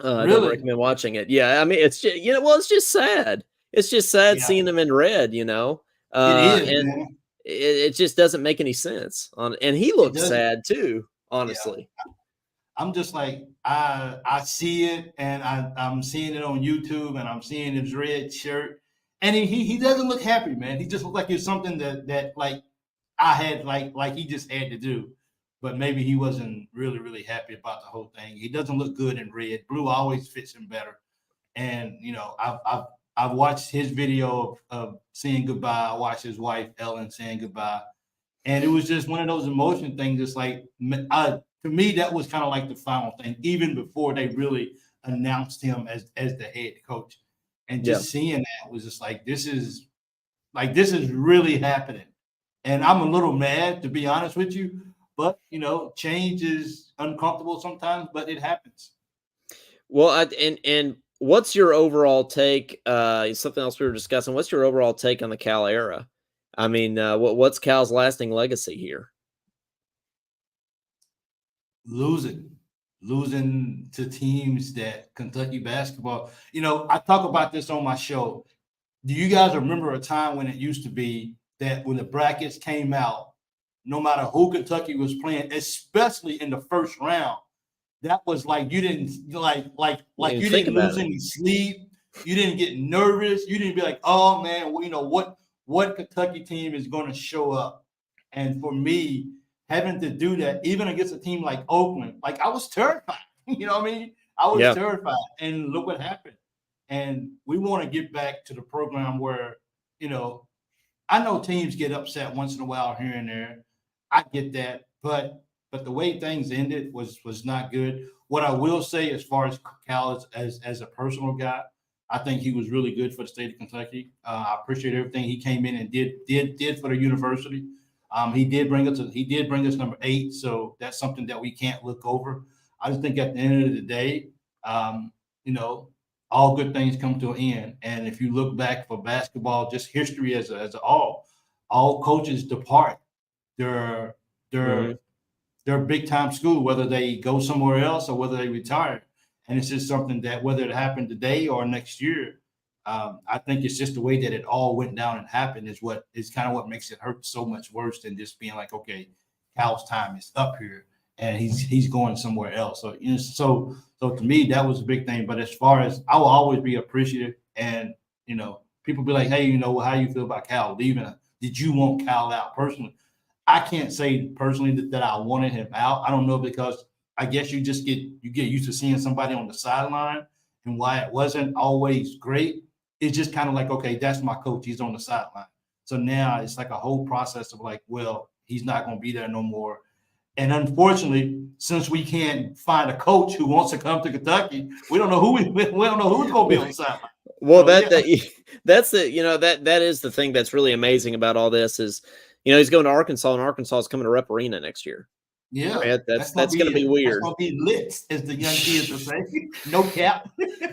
I don't recommend watching it. Yeah, I mean, it's just, you know, well, it's just sad. It's just sad seeing them in red, you know. It is, and man. It just doesn't make any sense. And he looks sad too, honestly. Yeah. I'm just like, I see it, and I'm seeing it on YouTube, and I'm seeing his red shirt, and he doesn't look happy, man. He just looks like it's something that like I had like he just had to do. But maybe he wasn't really happy about the whole thing. He doesn't look good in red. Blue always fits him better. And you know, I've watched his video of saying goodbye. I watched his wife Ellen saying goodbye, and it was just one of those emotion things. It's like, to me, that was kind of like the final thing, even before they really announced him as the head coach. And just seeing that was just like, this is really happening. And I'm a little mad, to be honest with you. But, you know, change is uncomfortable sometimes, but it happens. Well, and what's your overall take? Something else we were discussing. What's your overall take on the Cal era? I mean, what's Cal's lasting legacy here? Losing to teams that Kentucky basketball. You know, I talk about this on my show. Do you guys remember a time when it used to be that when the brackets came out, no matter who Kentucky was playing, especially in the first round, that was like you didn't you didn't lose any sleep. You didn't get nervous. You didn't be like, oh man, well, you know what what Kentucky team is going to show up. And for me, having to do that, even against a team like Oakland, like I was terrified. You know what I mean? I was terrified. And look what happened. And we want to get back to the program where, I know teams get upset once in a while here and there. I get that. But the way things ended was not good. What I will say, as far as Cal as a personal guy, I think he was really good for the state of Kentucky. I appreciate everything he came in and did for the university. He did bring us number 8, so that's something that we can't look over. I just think at the end of the day, all good things come to an end. And if you look back for basketball, just history as all coaches depart. They're big time school, whether they go somewhere else or whether they retire. And it's just something that whether it happened today or next year, I think it's just the way that it all went down and happened is kind of what makes it hurt so much worse than just being like, okay, Cal's time is up here and he's going somewhere else. So so to me that was a big thing. But as far as I will always be appreciative, and people be like, hey, how you feel about Cal leaving? Did you want Cal out personally? I can't say personally that I wanted him out. I don't know, because I guess you get used to seeing somebody on the sideline, and why it wasn't always great. It's just kind of like, okay, that's my coach. He's on the sideline. So now it's like a whole process of like, well, he's not going to be there no more. And unfortunately, since we can't find a coach who wants to come to Kentucky, we don't know we don't know who's going to be on the sideline. Well, that's that is the thing that's really amazing about all this is, he's going to Arkansas, and Arkansas is coming to Rep Arena next year. Yeah, right? That's going to be weird. That's going to be lit, as the young kids will say. No cap.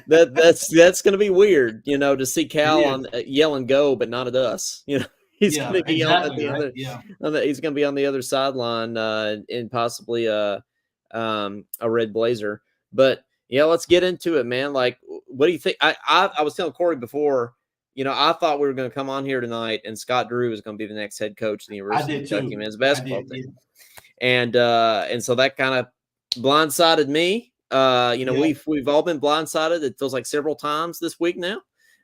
that's going to be weird, to see Cal on yell and go, but not at us. He's going to be on the other. Yeah, he's going to be on the other sideline in possibly a red blazer. But yeah, let's get into it, man. Like, what do you think? I was telling Corey before. I thought we were going to come on here tonight, and Scott Drew was going to be the next head coach of the University of Kentucky men's basketball team. And so that kind of blindsided me. We've all been blindsided. It feels like several times this week now.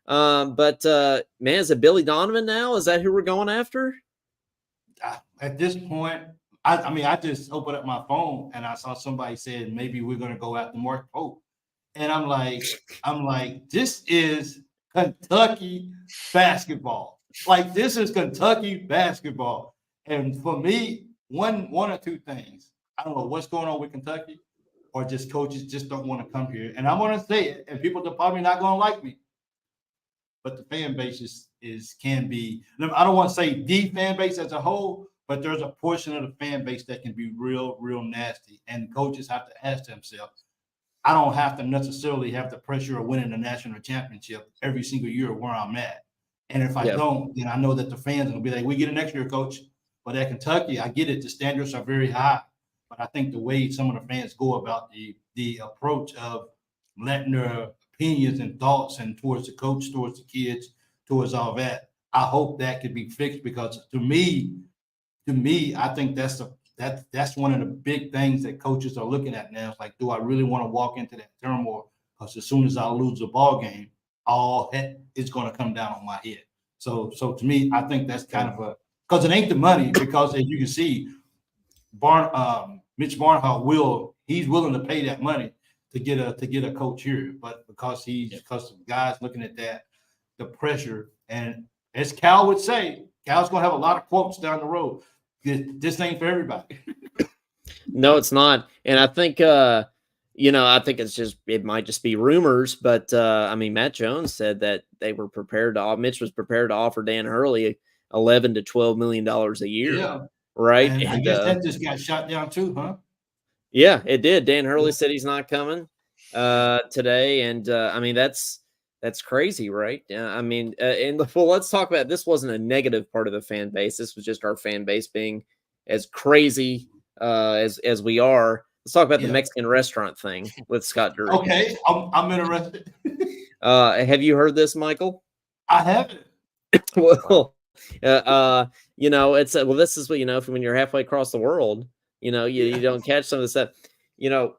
But man, is it Billy Donovan now? Is that who we're going after? At this point, I just opened up my phone and I saw somebody said maybe we're going to go after Mark Pope, and I'm like, this is Kentucky basketball. Like, this is Kentucky basketball, and for me, one or two things. I don't know what's going on with Kentucky, or just coaches just don't want to come here. And I'm going to say it, and people are probably not going to like me, but the fan base can be. I don't want to say the fan base as a whole, but there's a portion of the fan base that can be real, real nasty. And coaches have to ask themselves, I don't have to necessarily have the pressure of winning the national championship every single year where I'm at. And if I don't, then I know that the fans will be like, we get it next year, coach. But at Kentucky, I get it. The standards are very high. But I think the way some of the fans go about the approach of letting their opinions and thoughts and towards the coach, towards the kids, towards all that, I hope that could be fixed, because to me, I think that's one of the big things that coaches are looking at now. It's like, do I really want to walk into that turmoil? Because as soon as I lose a ball game, all heck is going to come down on my head. So to me, I think that's kind of because it ain't the money. Because as you can see, Mitch Barnhart he's willing to pay that money to get a coach here, but because of guys looking at that, the pressure, and as Cal would say, Cal's going to have a lot of quotes down the road. This ain't for everybody. No, it's not. And I think, I think it might just be rumors, but Matt Jones said that Mitch was prepared to offer Dan Hurley $11 to $12 million a year. Yeah. Right. And I guess that just got shot down too, huh? Yeah, it did. Dan Hurley said he's not coming today. And that's crazy, right? Let's talk about, this wasn't a negative part of the fan base. This was just our fan base being as crazy as we are. Let's talk about the Mexican restaurant thing with Scott Drew. Okay, I'm interested. Have you heard this, Michael? I haven't. Well, this is what, when you're halfway across the world, you don't catch some of the stuff.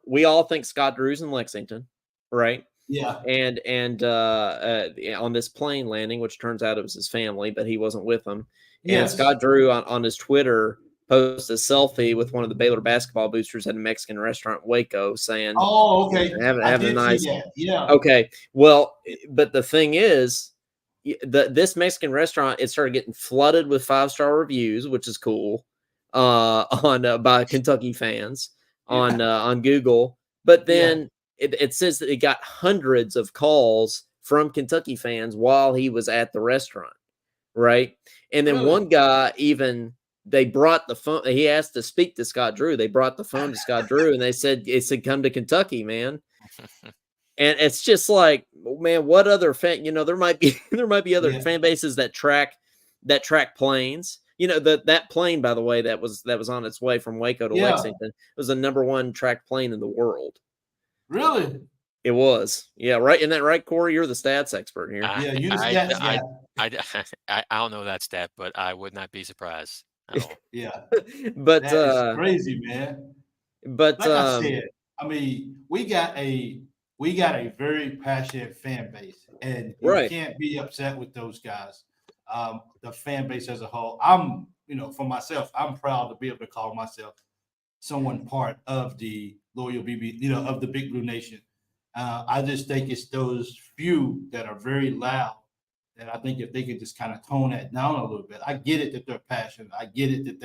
We all think Scott Drew's in Lexington, right? Yeah. and on this plane landing, which turns out it was his family, but he wasn't with them. And Yes. Scott Drew on his Twitter posted a selfie with one of the Baylor basketball boosters at a Mexican restaurant in Waco, saying, Oh, okay. having, I having a did see nice. that. Yeah. Okay, well, but the thing is, this Mexican restaurant, it started getting flooded with 5-star reviews, which is cool, on by Kentucky fans on Google. But Yeah. then it says that it got hundreds of calls from Kentucky fans while he was at the restaurant, right? And then Really? one guy even they brought the phone. He asked to speak to Scott Drew. They brought the phone to Scott Drew, and they said, come to Kentucky, man." And it's just like, man, what other fan? There might be other Yeah. fan bases that track planes. That plane, by the way, that was on its way from Waco to Yeah. Lexington, was the #1 tracked plane in the world. Really? It was, yeah, right. Isn't that right, Corey? You're the stats expert here. Yeah, you the stats guy. I don't know that stat, but I would not be surprised at all. Yeah. But That is crazy, man. but Like I said, I mean, we got a very passionate fan base, and you right. can't be upset with those guys. The fan base as a whole. For myself, I'm proud to be able to call myself someone part of the loyal BB, of the Big Blue Nation. I just think it's those few that are very loud. And I think if they could just kind of tone that down a little bit, I get it that they're passionate. I get it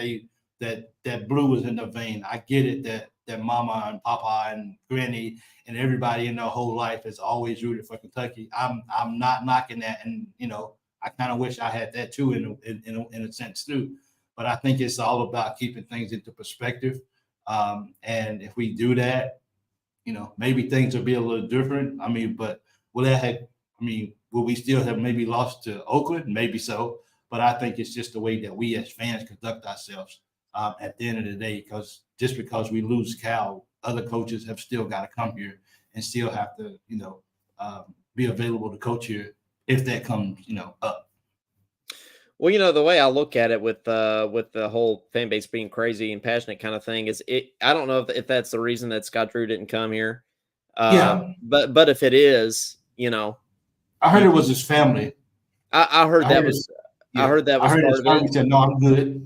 that that blue is in their vein. I get it that mama and papa and granny and everybody in their whole life has always rooted for Kentucky. I'm not knocking that, and I kind of wish I had that too in a sense too. But I think it's all about keeping things into perspective. And if we do that, maybe things will be a little different. I mean, but will we still have maybe lost to Oakland? Maybe so. But I think it's just the way that we as fans conduct ourselves at the end of the day, because we lose Cal, other coaches have still got to come here and still have to, be available to coach here if that comes, up. Well, the way I look at it with the whole fan base being crazy and passionate kind of thing is I don't know if that's the reason that Scott Drew didn't come here. Yeah. But if it is, I heard it was his family. I heard that was part his of family it. said, "No, I'm good."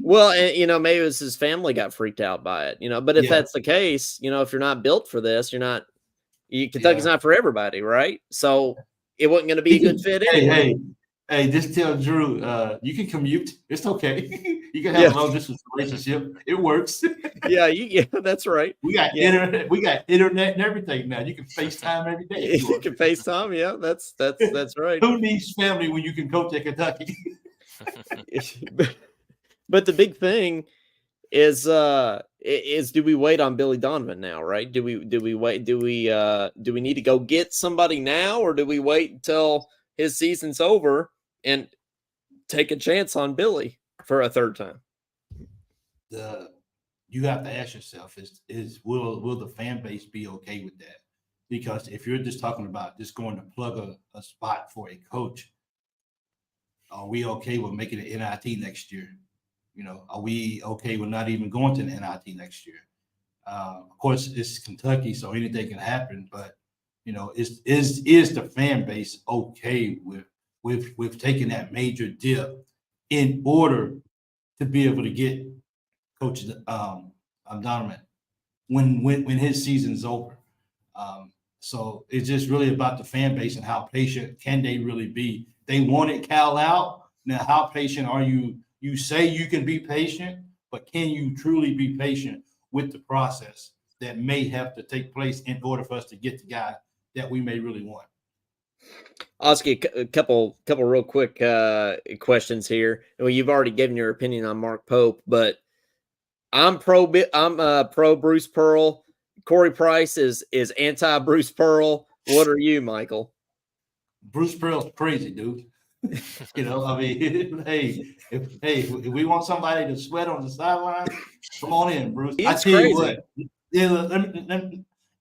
Well, and, maybe it was his family got freaked out by it, but if that's the case, if you're not built for this, Kentucky's not for everybody, right? So it wasn't going to be a good fit anyway. Hey, just tell Drew, you can commute. It's okay. You can have a long distance relationship. It works. Yeah, that's right. We got internet. We got internet and everything now. You can FaceTime every day. You can FaceTime. Yeah, that's right. Who needs family when you can coach at Kentucky? But the big thing is do we wait on Billy Donovan now, right? Do we wait? Do we need to go get somebody now, or do we wait until his season's over and take a chance on Billy for a third time? You have to ask yourself will the fan base be okay with that? Because if you're just talking about just going to plug a spot for a coach, are we okay with making it NIT next year? Are we okay with not even going to the NIT next year? Of course, it's Kentucky, so anything can happen. But is the fan base okay with taking that major dip in order to be able to get Coach Donovan when his season's over? So it's just really about the fan base and how patient can they really be. They wanted Cal out. Now, how patient are you? You say you can be patient, but can you truly be patient with the process that may have to take place in order for us to get the guy that we may really want? I'll ask you a couple real quick questions here. Well, you've already given your opinion on Mark Pope, but I'm pro Bruce Pearl. Corey Price is anti Bruce Pearl. What are you, Michael? Bruce Pearl's crazy, dude. I mean, if we want somebody to sweat on the sideline, come on in, Bruce. I tell you what,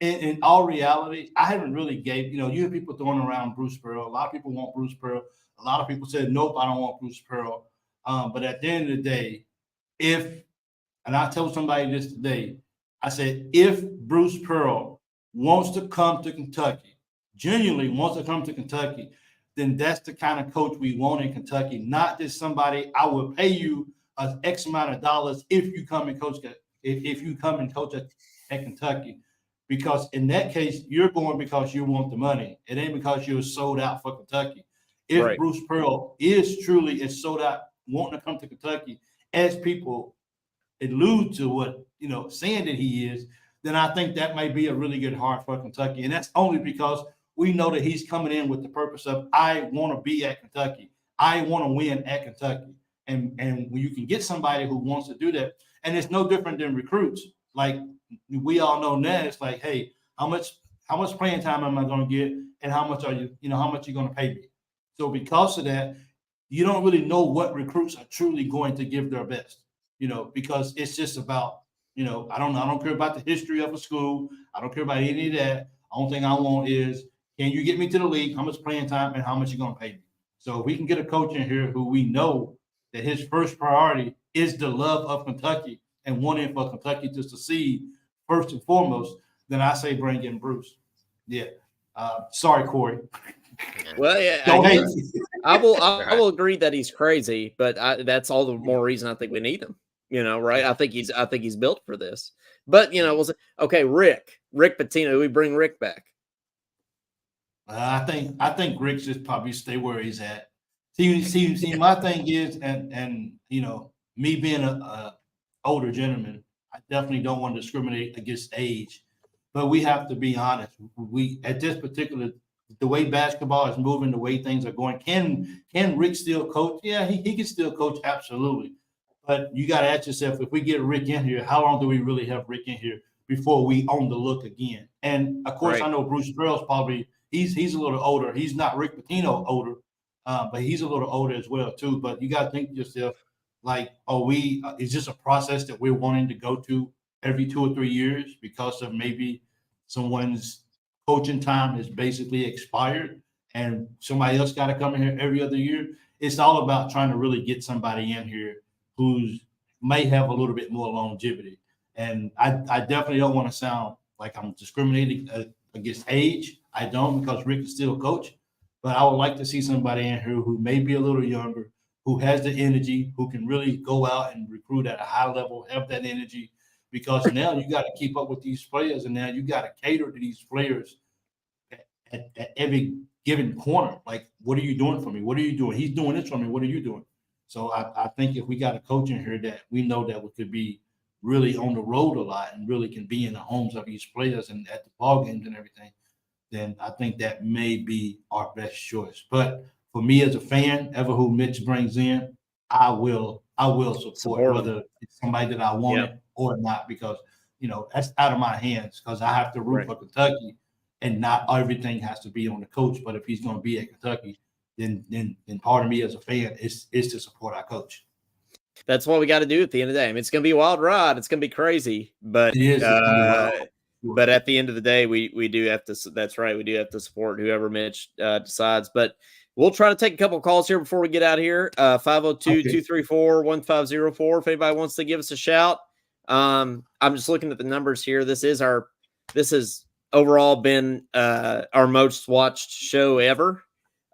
in all reality, I haven't really you hear people throwing around Bruce Pearl. A lot of people want Bruce Pearl. A lot of people said, nope, I don't want Bruce Pearl. But at the end of the day, and I told somebody this today, I said, if Bruce Pearl wants to come to Kentucky, genuinely wants to come to Kentucky, then that's the kind of coach we want in Kentucky, not just somebody I will pay you an X amount of dollars if you come and coach if you come and coach at Kentucky. Because in that case, you're going because you want the money. It ain't because you're sold out for Kentucky. If Right. Bruce Pearl is truly sold out, wanting to come to Kentucky, as people allude to what saying that he is, then I think that might be a really good heart for Kentucky. And that's only because we know that he's coming in with the purpose of I want to be at Kentucky. I want to win at Kentucky. And when you can get somebody who wants to do that, and it's no different than recruits. Like we all know now, it's like, hey, how much playing time am I going to get, and how much are how much you going to pay me? So because of that, you don't really know what recruits are truly going to give their best. Because it's just about, I don't care about the history of a school. I don't care about any of that. Only thing I want is, can you get me to the league? How much playing time and how much you going to pay me? So if we can get a coach in here who we know that his first priority is the love of Kentucky and wanting for Kentucky to succeed first and foremost, then I say bring in Bruce. Yeah. Sorry, Corey. Well, yeah, I will agree that he's crazy, but that's all the more reason I think we need him. Right? I think he's built for this. But okay, Rick Pitino. We bring Rick back. I think Rick should probably stay where he's at. See, my thing is, and me being a older gentleman, I definitely don't want to discriminate against age, but we have to be honest. We at this particular the way basketball is moving, the way things are going, can Rick still coach? Yeah, he can still coach, absolutely. But you got to ask yourself, if we get Rick in here, how long do we really have Rick in here before we own the look again? And of course, right. I know Bruce Pearl's probably he's a little older. He's not Rick Pitino older, but he's a little older as well too. But you got to think to yourself, like, is this a process that we're wanting to go to every 2 or 3 years because of maybe someone's coaching time is basically expired and somebody else got to come in here every other year? It's all about trying to really get somebody in here who's may have a little bit more longevity. And I definitely don't want to sound like I'm discriminating against age. I don't, because Rick is still a coach. But I would like to see somebody in here who may be a little younger, who has the energy, who can really go out and recruit at a high level, have that energy. Because now you got to keep up with these players, and now you got to cater to these players at every given corner. Like, what are you doing for me? What are you doing? He's doing this for me. What are you doing? So I think if we got a coach in here that we know that we could be really on the road a lot and really can be in the homes of these players and at the ball games and everything, then I think that may be our best choice. But for me as a fan, ever who Mitch brings in, I will support whether it's somebody that I wanted or not, because that's out of my hands, because I have to root for Kentucky, and not everything has to be on the coach. But if he's going to be at Kentucky, then part of me as a fan is to support our coach. That's what we got to do at the end of the day. I mean, it's going to be a wild ride. It's going to be crazy, but but at the end of the day, we do have to. That's right. We do have to support whoever Mitch decides. But we'll try to take a couple of calls here before we get out of here. 502-234-1504. If anybody wants to give us a shout. I'm just looking at the numbers here. This has overall been our most watched show ever.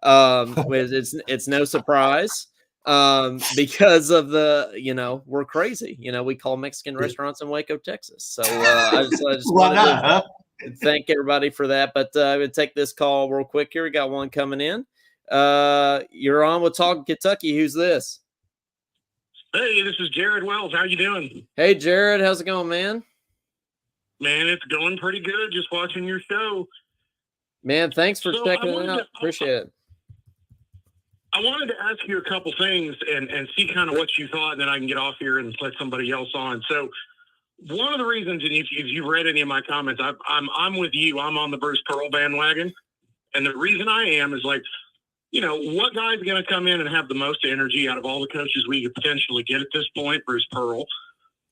It's no surprise because of the we're crazy. We call Mexican restaurants in Waco, Texas. So I just wanted to thank everybody for that. But I would take this call real quick here. We got one coming in. You're on with Talkin Kentucky. Who's this? Hey, this is Jared Wells. How you doing? Hey, Jared. How's it going, man? Man, it's going pretty good. Just watching your show. Man, thanks for checking it out. Appreciate it. I wanted to ask you a couple things and see kind of what you thought, and then I can get off here and let somebody else on. So one of the reasons, and if you've read any of my comments, I'm with you. I'm on the Bruce Pearl bandwagon. And the reason I am is what guy's going to come in and have the most energy out of all the coaches we could potentially get at this point? Bruce Pearl.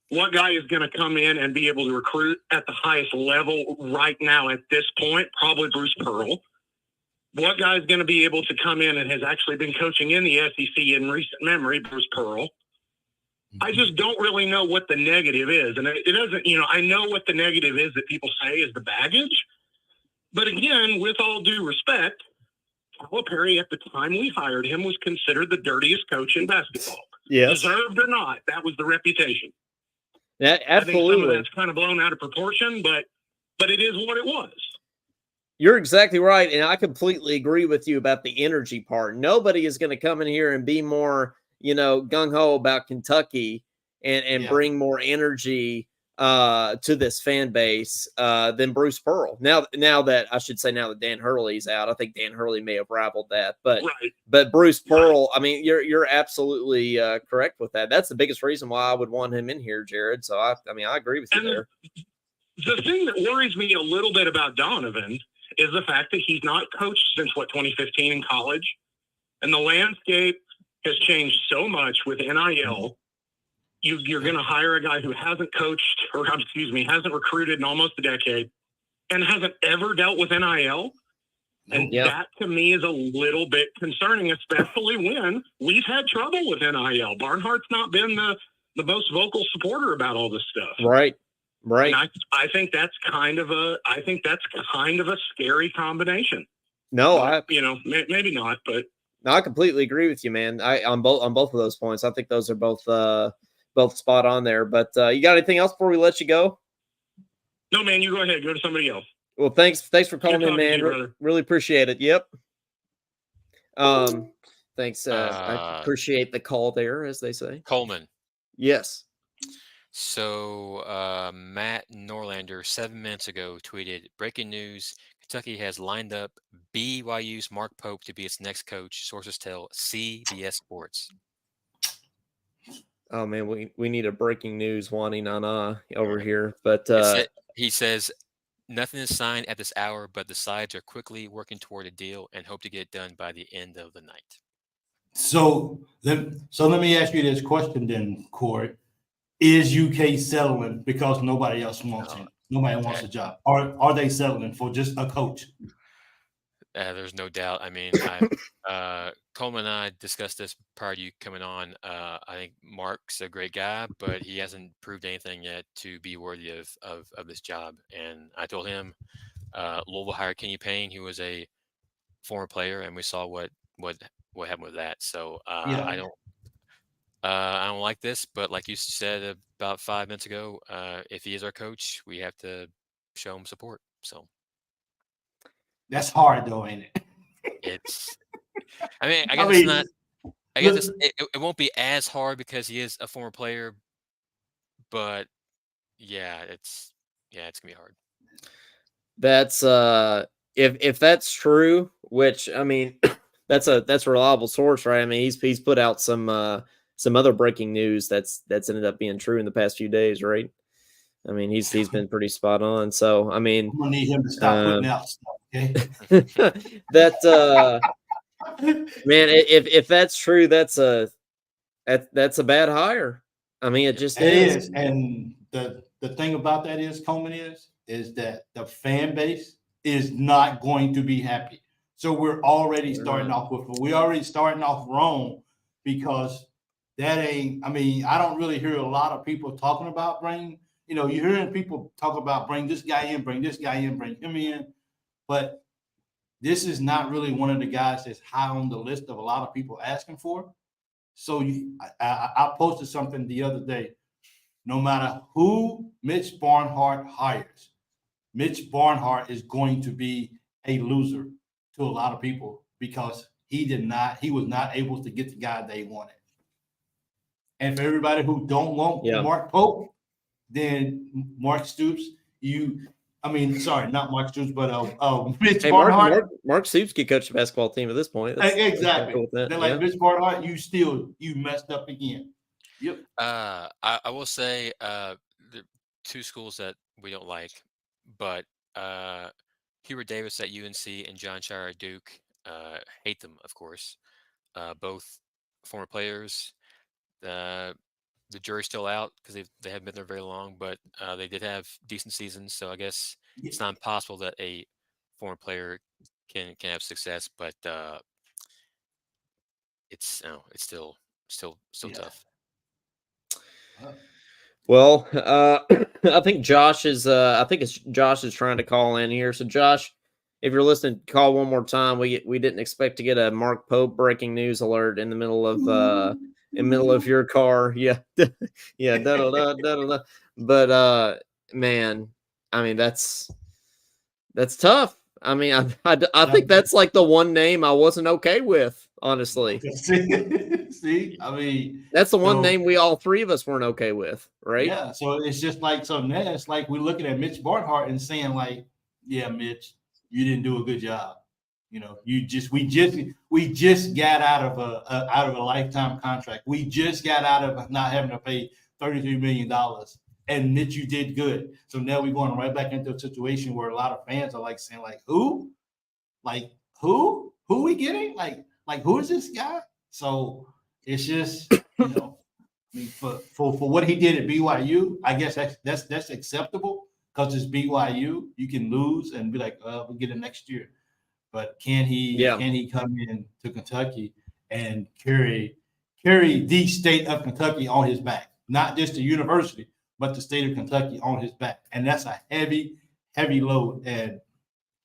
What guy is going to come in and be able to recruit at the highest level right now at this point? Probably Bruce Pearl. What guy is going to be able to come in and has actually been coaching in the SEC in recent memory? Bruce Pearl. I just don't really know what the negative is. And it doesn't, I know what the negative is that people say is the baggage. But again, with all due respect, Calipari at the time we hired him was considered the dirtiest coach in basketball. Yes. Deserved or not, that was the reputation. Yeah, absolutely. I think some of that's kind of blown out of proportion, but it is what it was. You're exactly right, and I completely agree with you about the energy part. Nobody is going to come in here and be more, gung ho about Kentucky and bring more energy to this fan base than Bruce Pearl. Now that Dan Hurley's out, I think Dan Hurley may have rivaled that, but Bruce Pearl, I mean, you're absolutely correct with that. That's the biggest reason why I would want him in here, Jared. So I agree with you there. The thing that worries me a little bit about Donovan is the fact that he's not coached since 2015 in college, and the landscape has changed so much with NIL. You're going to hire a guy who hasn't coached, hasn't recruited in almost a decade, and hasn't ever dealt with NIL. And that to me is a little bit concerning, especially when we've had trouble with NIL. Barnhart's not been the most vocal supporter about all this stuff. Right. And I think that's kind of a scary combination. No, maybe not, but no, I completely agree with you, man. On both of those points. I think those are both spot on there. But you got anything else before we let you go? No, man, you go ahead. Go to somebody else. Well, thanks for calling in, man. Really appreciate it. Yep. Thanks. I appreciate the call there, as they say. Coleman. Yes. So Matt Norlander 7 minutes ago tweeted, breaking news, Kentucky has lined up BYU's Mark Pope to be its next coach. Sources tell CBS Sports. Oh, man, we need a breaking news Wani Nana over here. But he says, nothing is signed at this hour, but the sides are quickly working toward a deal and hope to get it done by the end of the night. So let me ask you this question then, Corey. Is UK settling because nobody else wants him? Nobody wants a job. Are they settling for just a coach? There's no doubt. I mean, Coleman and I discussed this prior to you coming on. I think Mark's a great guy, but he hasn't proved anything yet to be worthy of this job. And I told him Louisville hired Kenny Payne, who was a former player, and we saw what happened with that. So I don't like this, but like you said about 5 minutes ago, if he is our coach, we have to show him support. So that's hard, though, ain't it? I guess it won't be as hard because he is a former player, but it's gonna be hard. That's if that's true, which I mean, that's a reliable source, right? I mean, he's put out some other breaking news that's ended up being true in the past few days, right? I mean, he's been pretty spot on. So I mean, I'm gonna need him to stop putting out stuff, okay? That man, if that's true, that's a bad hire. I mean, it just is. And the thing about that is, Coleman, is that the fan base is not going to be happy. So we're already starting off wrong because that ain't. I mean, I don't really hear a lot of people talking about bringing. You're hearing people talk about bring this guy in, bring him in, but this is not really one of the guys that's high on the list of a lot of people asking for. So I posted something the other day. No matter who Mitch Barnhart hires, Mitch Barnhart is going to be a loser to a lot of people because he was not able to get the guy they wanted. And for everybody who don't want Mark Pope, then Mark Stoops, not Mark Stoops, but Mitch Barnhart. Mark Stoops could coach the basketball team at this point. Exactly. Cool then, Mitch Barnhart, you messed up again. Yep. I will say the two schools that we don't like, but Hubert Davis at UNC and John Shire at Duke, hate them, of course. Both former players. The jury's still out because they haven't been there very long, but they did have decent seasons. So I guess it's not impossible that a former player can have success, but it's still tough. Well, I think Josh is trying to call in here. So Josh, if you're listening, call one more time. We didn't expect to get a Mark Pope breaking news alert in the middle of your car. Yeah, yeah, da da da da da. But man, I mean that's tough. I mean, I think that's like the one name I wasn't okay with, honestly. See, I mean, that's the one name we all three of us weren't okay with, right? Yeah. So it's just like so now it's like we're looking at Mitch Barnhart and saying like, yeah, Mitch, you didn't do a good job. You know, we just got out of a lifetime contract. We just got out of not having to pay $33 million. And Mitch, you did good. So now we're going right back into a situation where a lot of fans are like saying, like, who? Like who? Who we getting? Like who is this guy? So it's just, you know, I mean, for what he did at BYU, I guess that's acceptable because it's BYU. You can lose and be like, we'll get it next year. But can he come in to Kentucky and carry the state of Kentucky on his back? Not just the university, but the state of Kentucky on his back. And that's a heavy, heavy load. And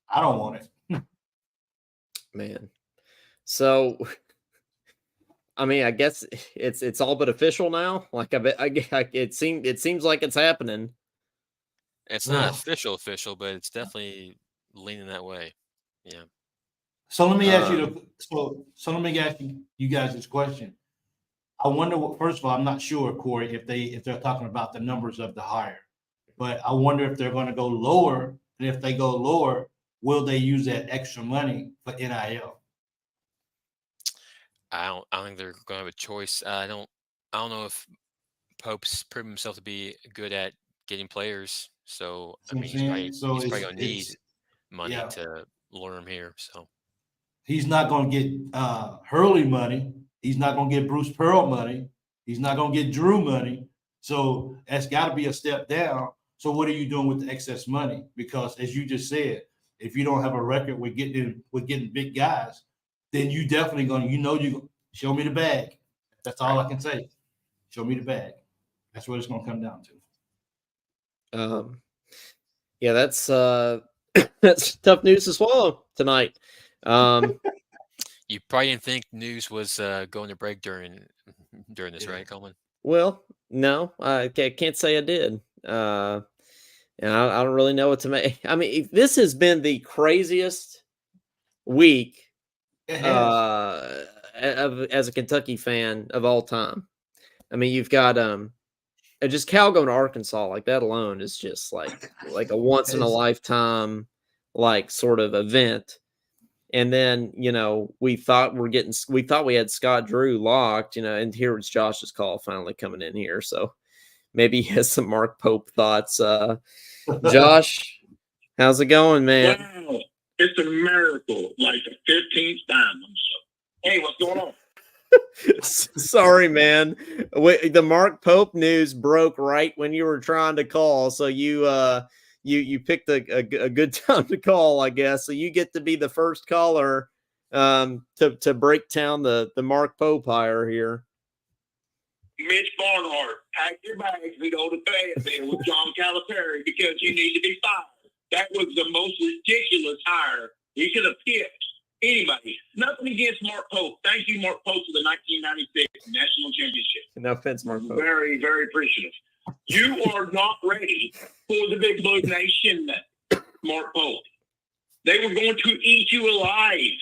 I don't want it. Man. So I mean, I guess it's all but official now. Like it seems like it's happening. It's not official, but it's definitely leaning that way. Yeah. So let me ask you so let me ask you guys this question. I wonder what. First of all, I'm not sure, Corey, if they're talking about the numbers of the hire, but I wonder if they're going to go lower. And if they go lower, will they use that extra money for NIL? I don't think they're going to have a choice. I don't know if Pope's proven himself to be good at getting players. So I mean, he's probably going to need money to lure him here. So he's not going to get Hurley money. He's not going to get Bruce Pearl money. He's not going to get Drew money. So that's got to be a step down. So what are you doing with the excess money? Because as you just said, if you don't have a record with getting big guys, then you definitely you show me the bag. That's all I can say. Show me the bag. That's what it's going to come down to. Yeah, that's that's tough news to swallow tonight. You probably didn't think news was going to break during this, right, Coleman? Well, no, I can't say I did. And I don't really know what to make. I mean, this has been the craziest week as a Kentucky fan of all time. I mean, you've got just Cal going to Arkansas, like that alone is just like a once in a lifetime like sort of event. And then, you know, we thought we had Scott Drew locked, you know, and here was Josh's call finally coming in here. So maybe he has some Mark Pope thoughts. Josh, how's it going, man? Wow, it's a miracle, like the 15th time. Hey, what's going on? Sorry, man. The Mark Pope news broke right when you were trying to call, so you picked a good time to call, I guess. So you get to be the first caller to break down the Mark Pope hire here. Mitch Barnhart, pack your bags and go to Fayetteville with John Calipari because you need to be fired. That was the most ridiculous hire he could have picked. Anybody. Nothing against Mark Pope. Thank you, Mark Pope, for the 1996 National Championship. No offense, Mark Pope. Very, very appreciative. You are not ready for the Big Blue Nation, Mark Pope. They were going to eat you alive.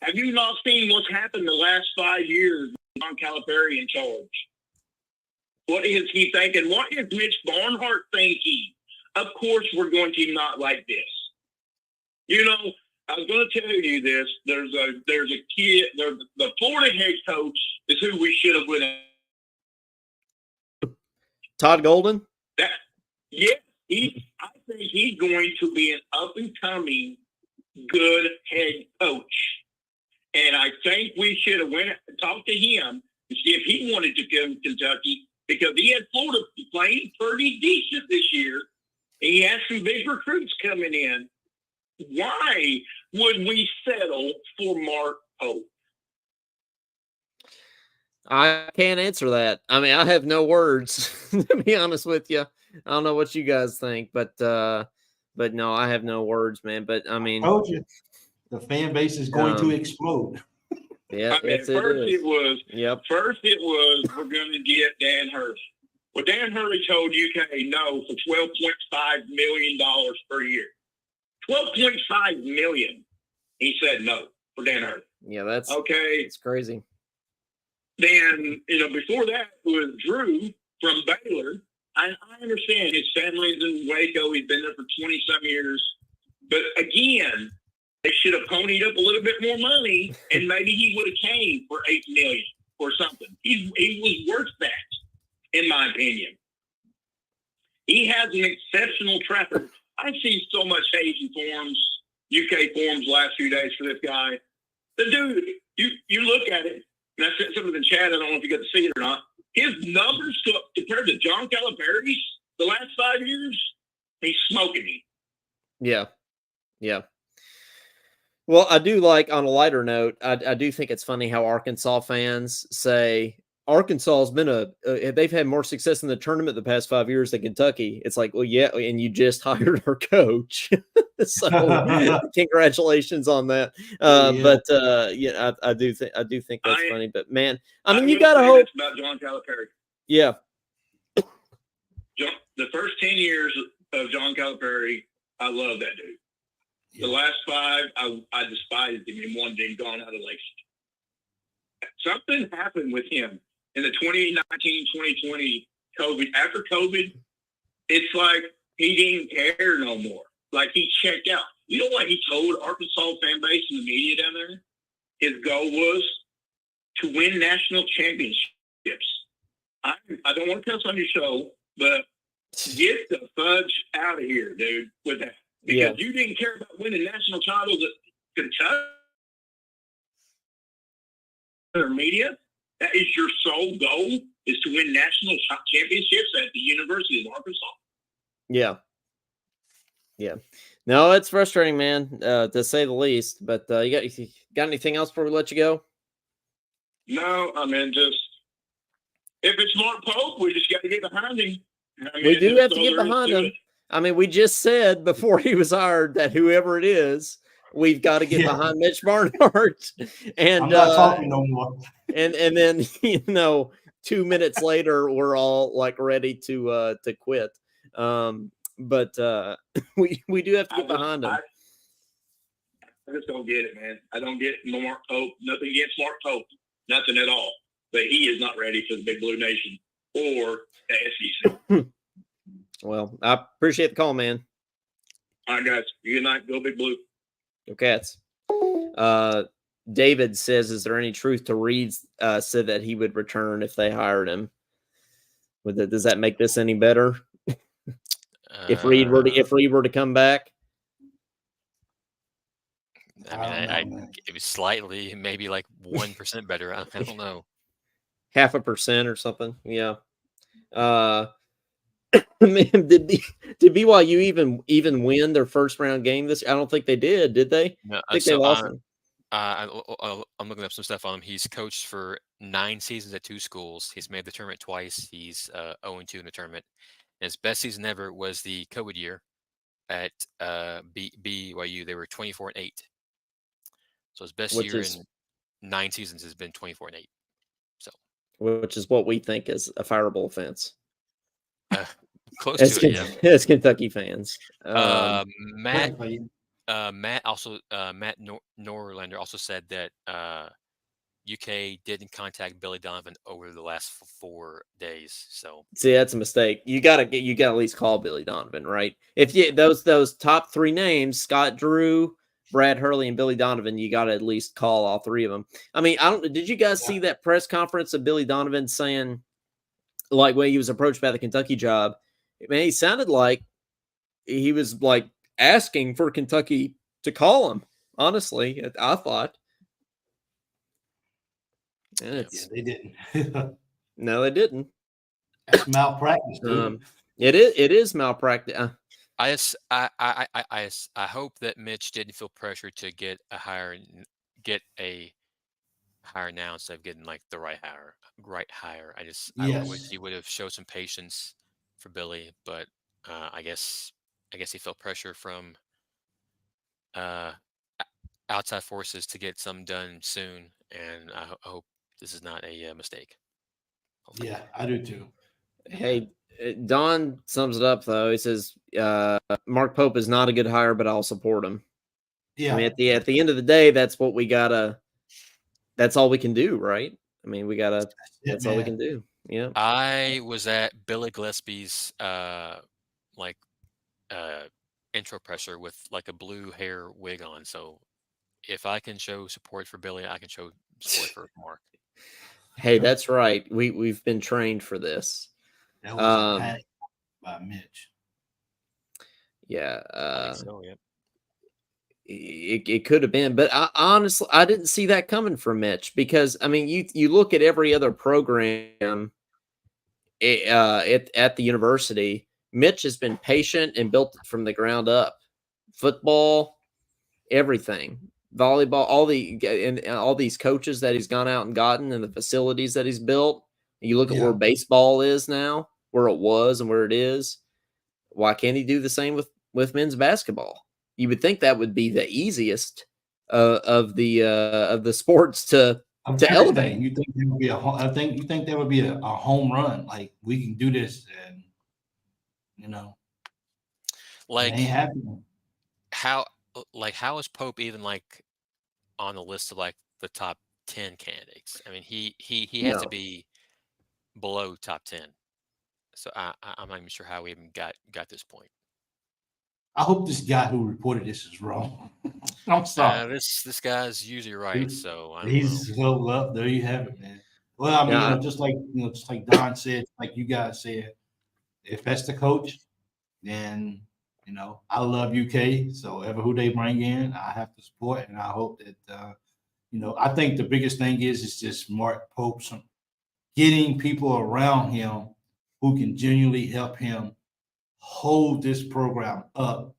Have you not seen what's happened the last 5 years with John Calipari in charge? What is he thinking? What is Mitch Barnhart thinking? Of course we're going to not like this. You know, I was going to tell you this. There's a kid. The Florida head coach is who we should have went. Todd Golden. I think he's going to be an up and coming good head coach, and I think we should have went and talked to him to see if he wanted to come to Kentucky because he had Florida playing pretty decent this year, and he has some big recruits coming in. Why would we settle for Mark Pope? I can't answer that. I mean, I have no words, to be honest with you. I don't know what you guys think, but But no, I have no words, man. But I mean, Told you, the fan base is going to explode. Yeah, I mean, it was. Yep. First it was we're going to get Dan Hurley. Well, Dan Hurley told UK no for $12.5 million per year. $12.5 million. He said no for Dan Hurley. Yeah, that's okay. It's crazy. Then before that was Drew from Baylor. I understand his family's in Waco. He's been there for 20-some years. But again, they should have ponied up a little bit more money, and maybe he would have came for $8 million or something. He was worth that, in my opinion. He has an exceptional track record. I've seen so much hate in forums, UK forums, last few days for this guy. The dude, you look at it, and I said something in chat. I don't know if you got to see it or not. His numbers compared to John Calipari's the last 5 years, he's smoking me. Yeah. Yeah. Well, I do like, on a lighter note, I do think it's funny how Arkansas fans say Arkansas has been they've had more success in the tournament the past 5 years than Kentucky. It's like, well, yeah, and you just hired our coach. So congratulations on that. But yeah, I do think that's funny. But man, I mean, you gotta hope about John Calipari. Yeah. The first 10 years of John Calipari, I love that dude. The last 5, I despised him and wanted him gone out of Lexington. Something happened with him in the 2019-2020 COVID. After COVID, it's like he didn't care no more. Like he checked out. You know what he told Arkansas fan base and the media down there? His goal was to win national championships. I don't want to cuss on your show, but get the fudge out of here, dude, with that. Because you didn't care about winning national titles at Kentucky or media. That is your sole goal, is to win national championships at the University of Arkansas. Yeah. Yeah. No, it's frustrating, man, to say the least. But you got anything else before we let you go? No, I mean, just if it's Mark Pope, we just got to get behind him. I mean, we do have to get behind him. I mean, we just said before he was hired that whoever it is, we've got to get behind Mitch Barnhart. And I'm not talking no more. And then 2 minutes later, we're all like ready to quit. But we do have to get behind him. I just don't get it, man. I don't get Mark Pope. Nothing against Mark Pope. Nothing at all. But he is not ready for the Big Blue Nation or the SEC. Well, I appreciate the call, man. All right, guys. Good night. Go Big Blue. Go Cats. David says, is there any truth to Reed said that he would return if they hired him? Does that make this any better? If Reed were to come back? I mean, it was slightly, maybe like 1% better. I don't know. 0.5% or something. Yeah. Man, did BYU even win their first round game this? I don't think they did. Did they? No, I think they lost. I'm looking up some stuff on him. He's coached for 9 seasons at 2 schools. He's made the tournament twice. He's 0-2 in the tournament. And his best season ever was the COVID year at BYU. They were 24-8. So his best year in 9 seasons has been 24-8. So, which is what we think is a fireable offense. Close to it, yeah. As Kentucky fans, Matt Norlander also said that UK didn't contact Billy Donovan over the last 4 days. So see, that's a mistake. You gotta at least call Billy Donovan, right? If you those top 3 names, Scott Drew, Brad Hurley, and Billy Donovan, you got to at least call all 3 of them. I mean, did you guys see that press conference of Billy Donovan saying, like, when he was approached by the Kentucky job? Man, he sounded like he was like asking for Kentucky to call him. Honestly, I thought. Yeah, they didn't. No, they didn't. That's malpractice, dude. It is malpractice. I hope that Mitch didn't feel pressure to get a hire now instead of getting like the right hire. I wish he would have showed some patience for Billy, but I guess I guess he felt pressure from outside forces to get some done soon, and I hope this is not a mistake. Hopefully Yeah, not. I do too. Hey, Don sums it up though. He says Mark Pope is not a good hire, but I'll support him. Yeah, I mean, at the end of the day, that's what we gotta. That's all we can do, right? I mean, we gotta. That's all we can do. Yeah. I was at Billy Gillespie's like intro presser with like a blue hair wig on. So if I can show support for Billy, I can show support for Mark. Hey, that's right. We've been trained for this. That was a pass by Mitch. Yeah. I think so, yeah. It could have been, but honestly, I didn't see that coming from Mitch because I mean, you look at every other program at the university. Mitch has been patient and built it from the ground up. Football, everything, volleyball, all these coaches that he's gone out and gotten, and the facilities that he's built. You look at where baseball is now, where it was, and where it is. Why can't he do the same with men's basketball? You would think that would be the easiest of the sports to elevate. You think that would be you think that would be a home run? Like we can do this, and like it ain't happening. how is Pope even like on the list of like the top 10 candidates? I mean, he has to be below top 10. So I'm not even sure how we even got this point. I hope this guy who reported this is wrong. I'm sorry. This guy's usually right, so I don't he's know. Well, there you have it, man. Well, I mean, just like Don said, like you guys said, if that's the coach, then I love UK. So ever who they bring in, I have to support, and I hope that I think the biggest thing is just Mark Pope getting people around him who can genuinely help him hold this program up,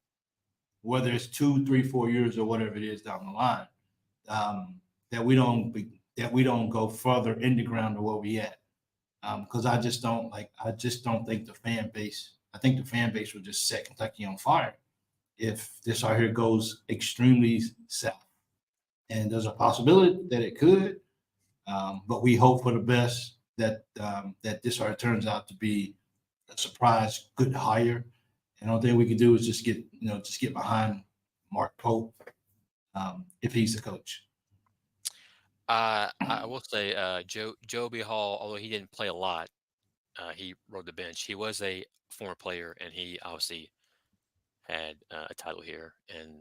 whether it's 2, 3, 4 years or whatever it is down the line, that we don't go further in the ground than where we at. Because I just don't think the fan base. I think the fan base would just set Kentucky on fire if this out here goes extremely south. And there's a possibility that it could, but we hope for the best that this out turns out to be a surprise good hire. And the only thing we can do is just get behind Mark Pope if he's the coach. I will say Joe B. Hall, although he didn't play a lot, he rode the bench. He was a former player, and he obviously had a title here and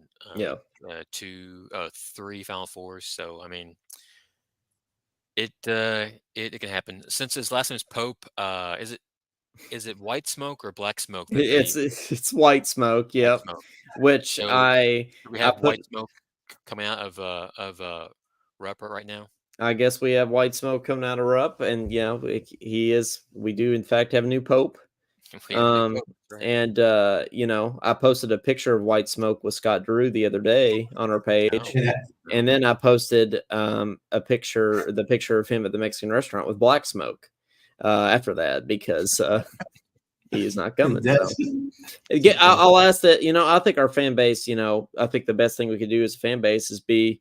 3 Final Fours. So I mean, it can happen. Since his last name is Pope, is it white smoke or black smoke? It's white smoke. Yep. Smoke. Which so we have white smoke coming out of Rupp right now. I guess we have white smoke coming out of Rupp, and we do in fact have a new Pope. And I posted a picture of white smoke with Scott Drew the other day on our page, and then I posted the picture of him at the Mexican restaurant with black smoke after that, because he is not coming. I'll ask that. I think our fan base. I think the best thing we could do as a fan base is be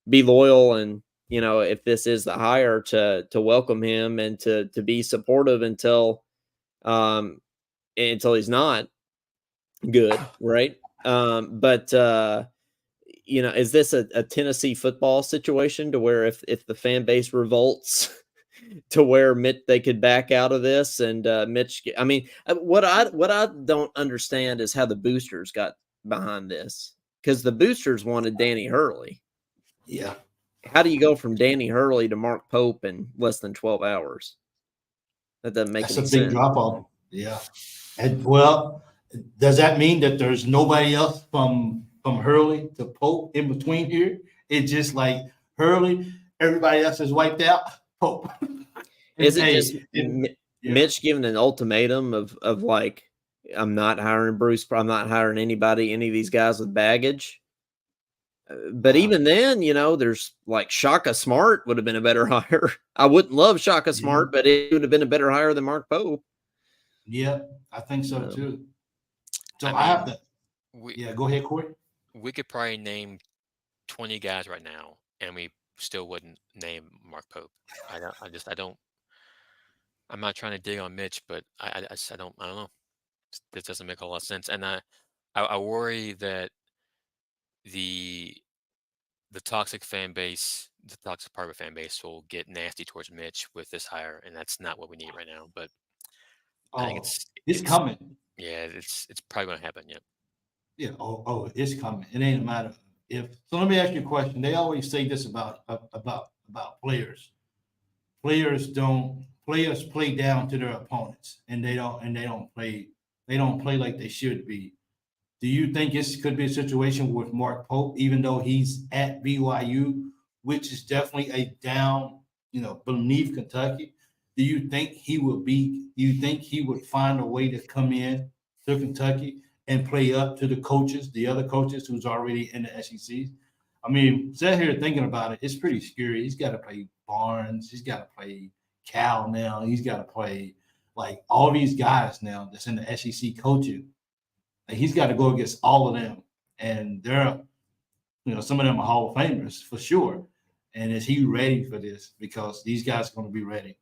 loyal, and if this is the hire, to welcome him and to be supportive until he's not good, right? But is this a Tennessee football situation to where if the fan base revolts to where they could back out of this, and Mitch? I mean, what I don't understand is how the boosters got behind this, because the boosters wanted Danny Hurley. Yeah. How do you go from Danny Hurley to Mark Pope in less than 12 hours? That doesn't make any sense. That's a big drop off. Yeah. And well, does that mean that there's nobody else from Hurley to Pope in between here? It's just like Hurley, everybody else is wiped out. Pope. Is it just Mitch giving an ultimatum of like, I'm not hiring Bruce, I'm not hiring any of these guys with baggage? But even then, there's like Shaka Smart would have been a better hire. I wouldn't love Shaka Smart, but it would have been a better hire than Mark Pope. Yeah, I think so too. So Yeah, go ahead, Corey. We could probably name 20 guys right now, and we still wouldn't name Mark Pope. I don't. I'm not trying to dig on Mitch, but I don't know. This doesn't make a lot of sense, and I worry that the toxic fan base, the toxic part of the fan base, will get nasty towards Mitch with this hire, and that's not what we need right now. But I think it's coming. Yeah, it's probably going to happen. Yep. Yeah. It's coming. It ain't a matter of if. So let me ask you a question. They always say this about players. Players play down to their opponents, and they don't play like they should be. Do you think this could be a situation with Mark Pope, even though he's at BYU, which is definitely a down, beneath Kentucky? Do you think he would find a way to come in to Kentucky and play up to the other coaches who's already in the SEC? I mean, sat here thinking about it, it's pretty scary. He's got to play Barnes, he's got to play Cal now, he's got to play like all these guys now that's in the SEC coaching. Like, he's got to go against all of them, and they're, some of them are Hall of Famers for sure. And is he ready for this? Because these guys are going to be ready.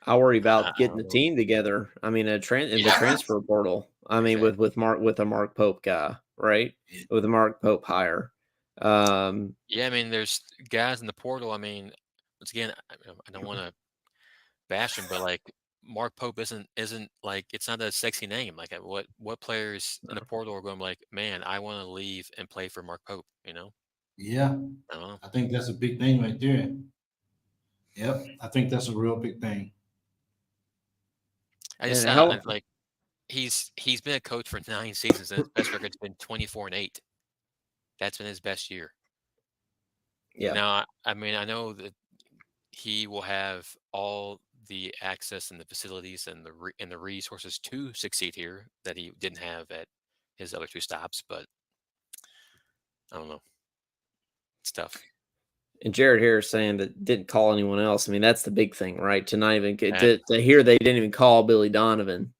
I worry about getting the team together. I mean, in the transfer portal. I mean, with a Mark Pope guy, right? With a Mark Pope hire. Yeah, I mean, there's guys in the portal. I mean, once again, I don't want to bash him, but like Mark Pope isn't like, it's not a sexy name. Like, what players in the portal are going to be like, man, I want to leave and play for Mark Pope? Yeah, I don't know. I think that's a big thing right there. Yep, I think that's a real big thing. I just like, he's been a coach for 9 seasons, and his best record's been 24-8. That's been his best year. Yeah. Now, I mean, I know that he will have all the access and the facilities and the resources to succeed here that he didn't have at his other 2 stops, but I don't know. It's tough. And Jared Harris saying that didn't call anyone else. I mean, that's the big thing, right? To not even get to hear they didn't even call Billy Donovan.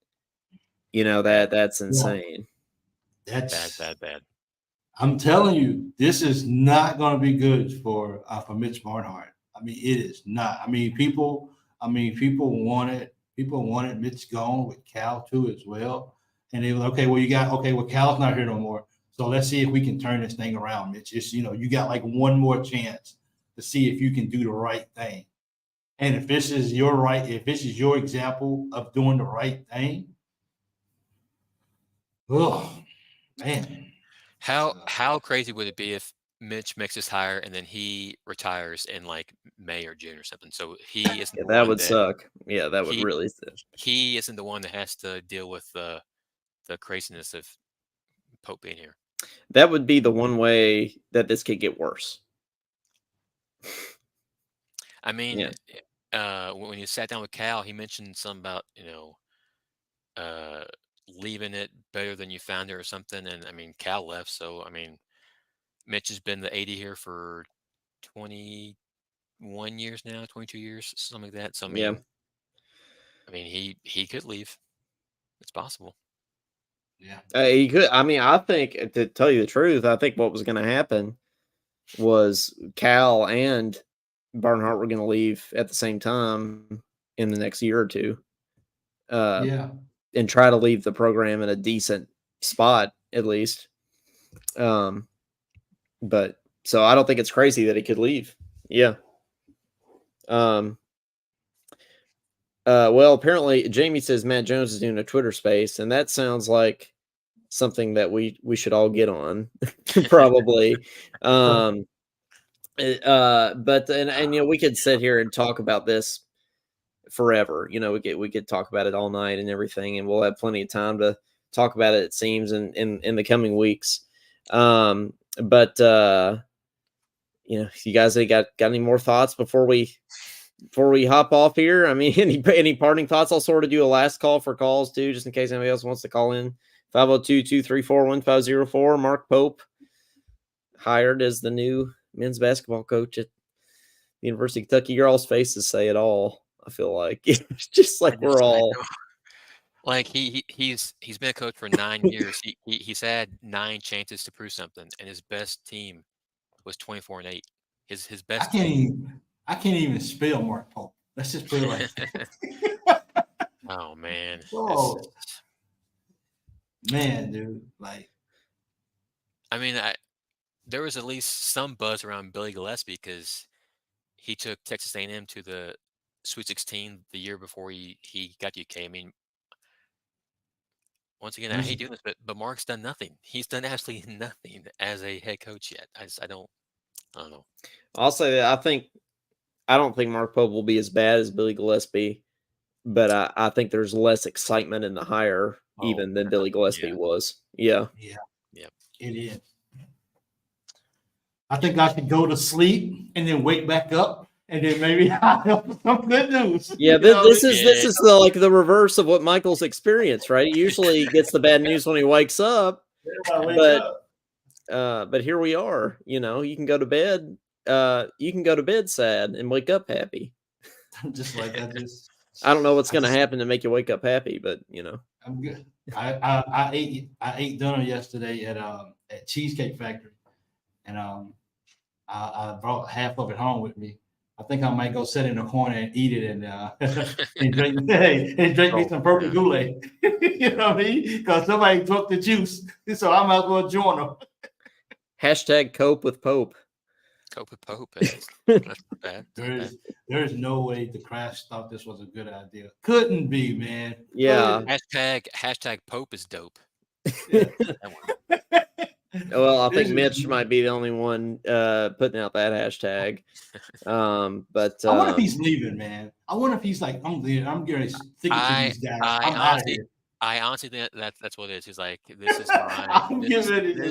That's insane. That's bad. I'm telling you, this is not going to be good for Mitch Barnhart. I mean, it is not. I mean, people wanted Mitch gone with Cal too as well, and they were okay. Well, Cal's not here no more. So let's see if we can turn this thing around, Mitch. It's, you got like one more chance to see if you can do the right thing. And if this is your example of doing the right thing, oh man. How crazy would it be if Mitch makes his hire and then he retires in like May or June or something? So he isn't the one that would suck. Yeah, that would really suck. He isn't the one that has to deal with the craziness of Pope being here. That would be the one way that this could get worse. I mean, when you sat down with Cal, he mentioned something about, leaving it better than you found it or something. And I mean, Cal left. So, I mean, Mitch has been the 80 here for 21 years now, 22 years, something like that. So, I mean, he could leave. It's possible. Yeah. He could. I mean, I think, to tell you the truth, I think what was going to happen was Cal and Barnhart were going to leave at the same time in the next year or two. And try to leave the program in a decent spot, at least. But so I don't think it's crazy that he could leave. Yeah. Well, apparently Jamie says Matt Jones is doing a Twitter space, and that sounds like something that we should all get on, probably. But we could sit here and talk about this forever. We could talk about it all night and everything, and we'll have plenty of time to talk about it, it seems, in the coming weeks. But you guys got any more thoughts before we hop off here? I mean, any parting thoughts? I'll sort of do a last call for calls too, just in case anybody else wants to call in. 502-234-1504. Mark Pope hired as the new men's basketball coach at the University of Kentucky. Your all's faces say it all. I feel like it's just like we're all. Like he's been a coach for 9 years. He's had 9 chances to prove something, and his best team was 24-8. His best team. I can't even spell Mark Pope. Let's just put it like that. Oh man. Oh man, dude. Like, I mean, there was at least some buzz around Billy Gillispie because he took Texas A&M to the Sweet 16 the year before he got to UK. I mean, once again, I hate doing this, but Mark's done nothing. He's done absolutely nothing as a head coach yet. I don't know. I'll say that I don't think Mark Pope will be as bad as Billy Gillispie, but I think there's less excitement in the hire even than Billy Gillispie was. Yeah. Yeah. Yeah. It is. I think I should go to sleep and then wake back up and then maybe I'll have some good news. Yeah, this is the reverse of what Michael's experienced, right? He usually gets the bad news when he wakes up. But here we are. You can go to bed. You can go to bed sad and wake up happy. I'm just like I don't know what's going to happen to make you wake up happy, but I'm good. I ate dinner yesterday at Cheesecake Factory, and I brought half of it home with me. I think I might go sit in the corner and eat it and drink me some purple Kool-Aid. You know what I mean? Because somebody took the juice, so I might as well join them. Hashtag cope with Pope. Cope with Pope. That's bad. There's no way the Crash thought this was a good idea. Couldn't be, man. Yeah. Hashtag Pope is dope. Well, I think Mitch might be the only one putting out that hashtag. But I wonder if he's leaving, man. I wonder if he's like, I'm getting sick of these guys. I'm out of here. I honestly think that's what it is. He's like, this is my. I'm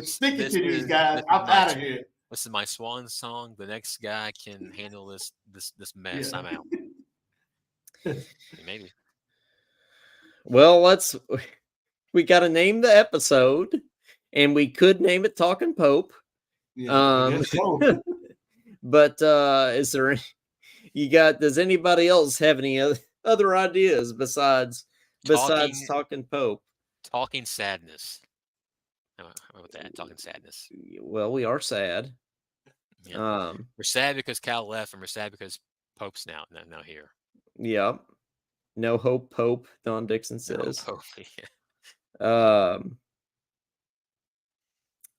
sticking to these guys. I'm out of here. This is my swan song. The next guy can handle this mess. Yeah. I'm out. Maybe. Well, we got to name the episode, and we could name it Talkin' Pope. Yeah, but is there does anybody else have any other ideas besides Talkin' Pope? Talking sadness. How about that? Talking sadness. Well, we are sad. Yeah. We're sad because Cal left, and we're sad because Pope's now here. Yeah. No hope, Pope, Don Dixon says. No Pope, yeah.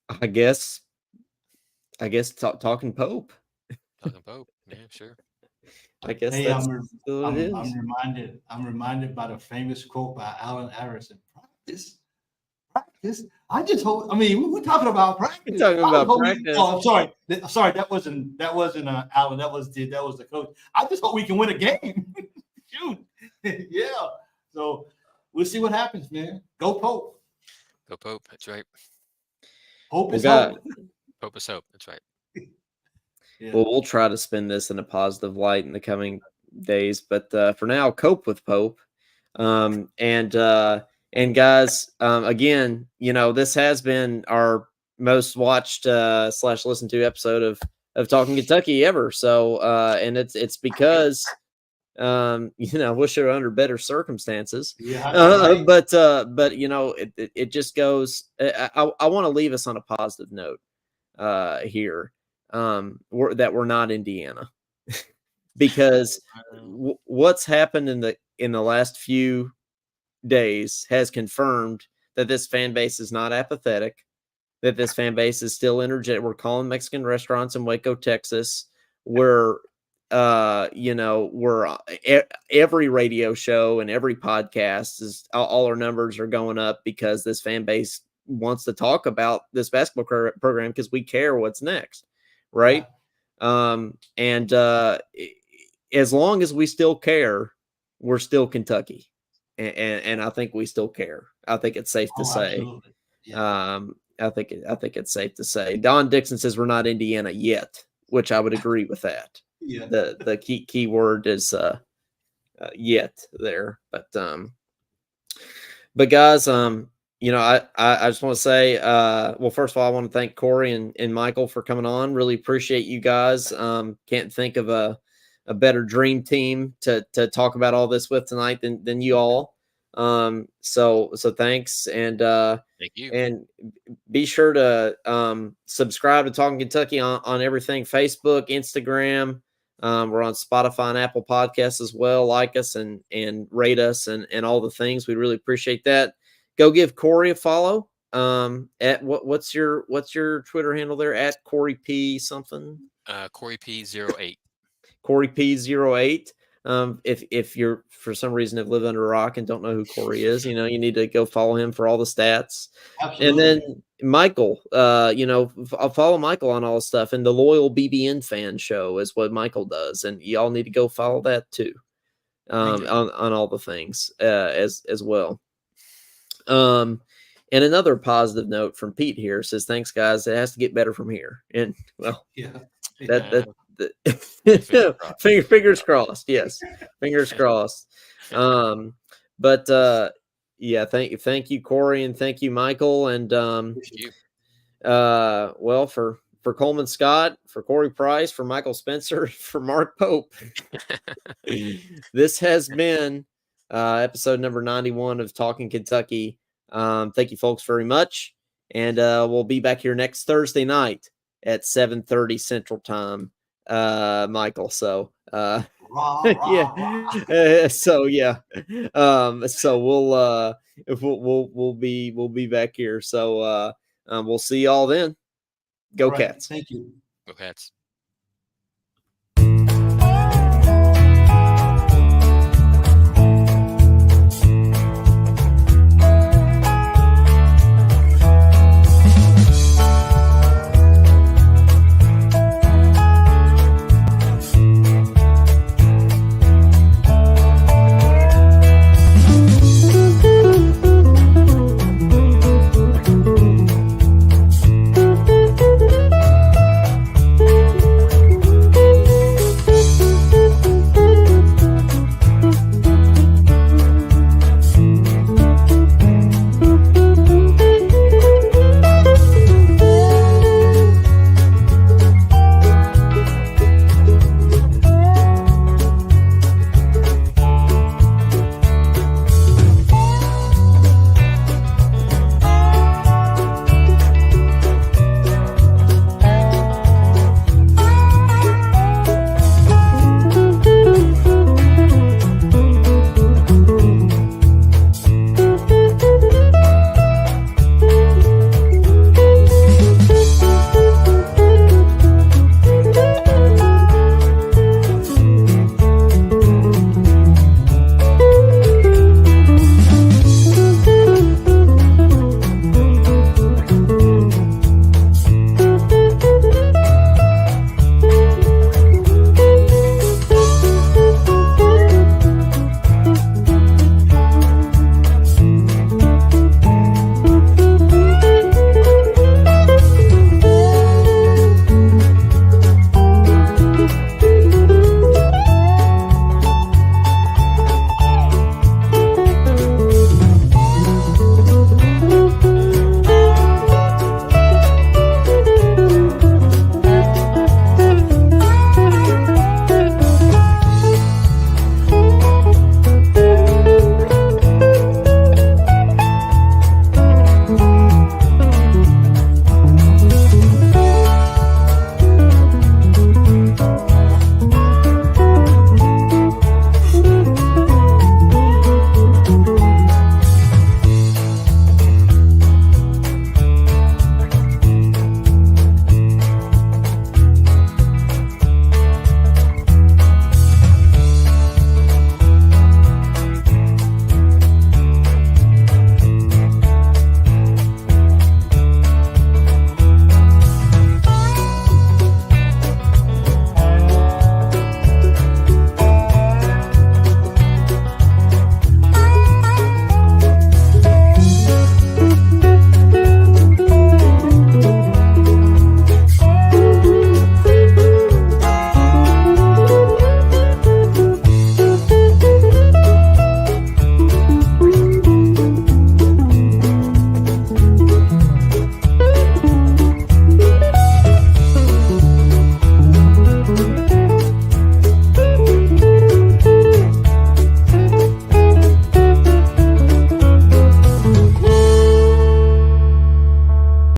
I guess talking Pope. Talking Pope, yeah, sure. I guess I'm reminded by the famous quote by Allen Iverson. Practice. I just hope. I mean, we're talking about practice. We're talking about practice. I'm sorry. That wasn't Allen. That was the coach. I just hope we can win a game. Shoot. Yeah. So we'll see what happens, man. Go Pope. Go Pope. That's right. Hope is hope. Pope is hope. That's right. Yeah. Well, we'll try to spin this in a positive light in the coming days, but for now, cope with Pope. And guys, again, this has been our most watched / listened to episode of Talking Kentucky ever. So, and it's because wish it were under better circumstances. Yeah. But it just goes. I want to leave us on a positive note here. That we're not Indiana, because what's happened in the last few days has confirmed that this fan base is not apathetic, that this fan base is still energetic. We're calling Mexican restaurants in Waco, Texas. We're every radio show and every podcast is all our numbers are going up because this fan base wants to talk about this basketball program because we care what's next. Right. And as long as we still care, we're still Kentucky. And I think we still care. I think it's safe to say. Yeah. I think it's safe to say. Don Dixon says we're not Indiana yet, which I would agree with that. Yeah. The key word is yet there. But guys, I just want to say, well, first of all, I want to thank Corey and Michael for coming on. Really appreciate you guys. Can't think of a better dream team to talk about all this with tonight than you all. So thanks, and Thank you. and be sure to subscribe to Talking Kentucky on everything: Facebook, Instagram. We're on Spotify and Apple Podcasts as well. Like us and rate us and all the things. We really appreciate that. Go give Corey a follow. At what's your Twitter handle there? At Corey P something. Corey P08. Corey P08. If you're for some reason have lived under a rock and don't know who Corey is, you need to go follow him for all the stats. Absolutely. And then Michael, I'll follow Michael on all the stuff, and the Loyal BBN Fan Show is what Michael does, and y'all need to go follow that too, on all the things as well. And another positive note from Pete here says, "Thanks, guys. It has to get better from here." And well, fingers crossed. Yes, fingers crossed. But yeah, thank you, Corey, and thank you, Michael, and well, for Coleman Scott, for Corey Price, for Michael Spencer, for Mark Pope, this has been episode number 91 of Talking Kentucky. Thank you, folks, very much, and we'll be back here next Thursday night at 7:30 Central Time. Michael, so yeah, so yeah, so we'll be back here, so we'll see y'all then. Go Cats. Thank you. Go Cats.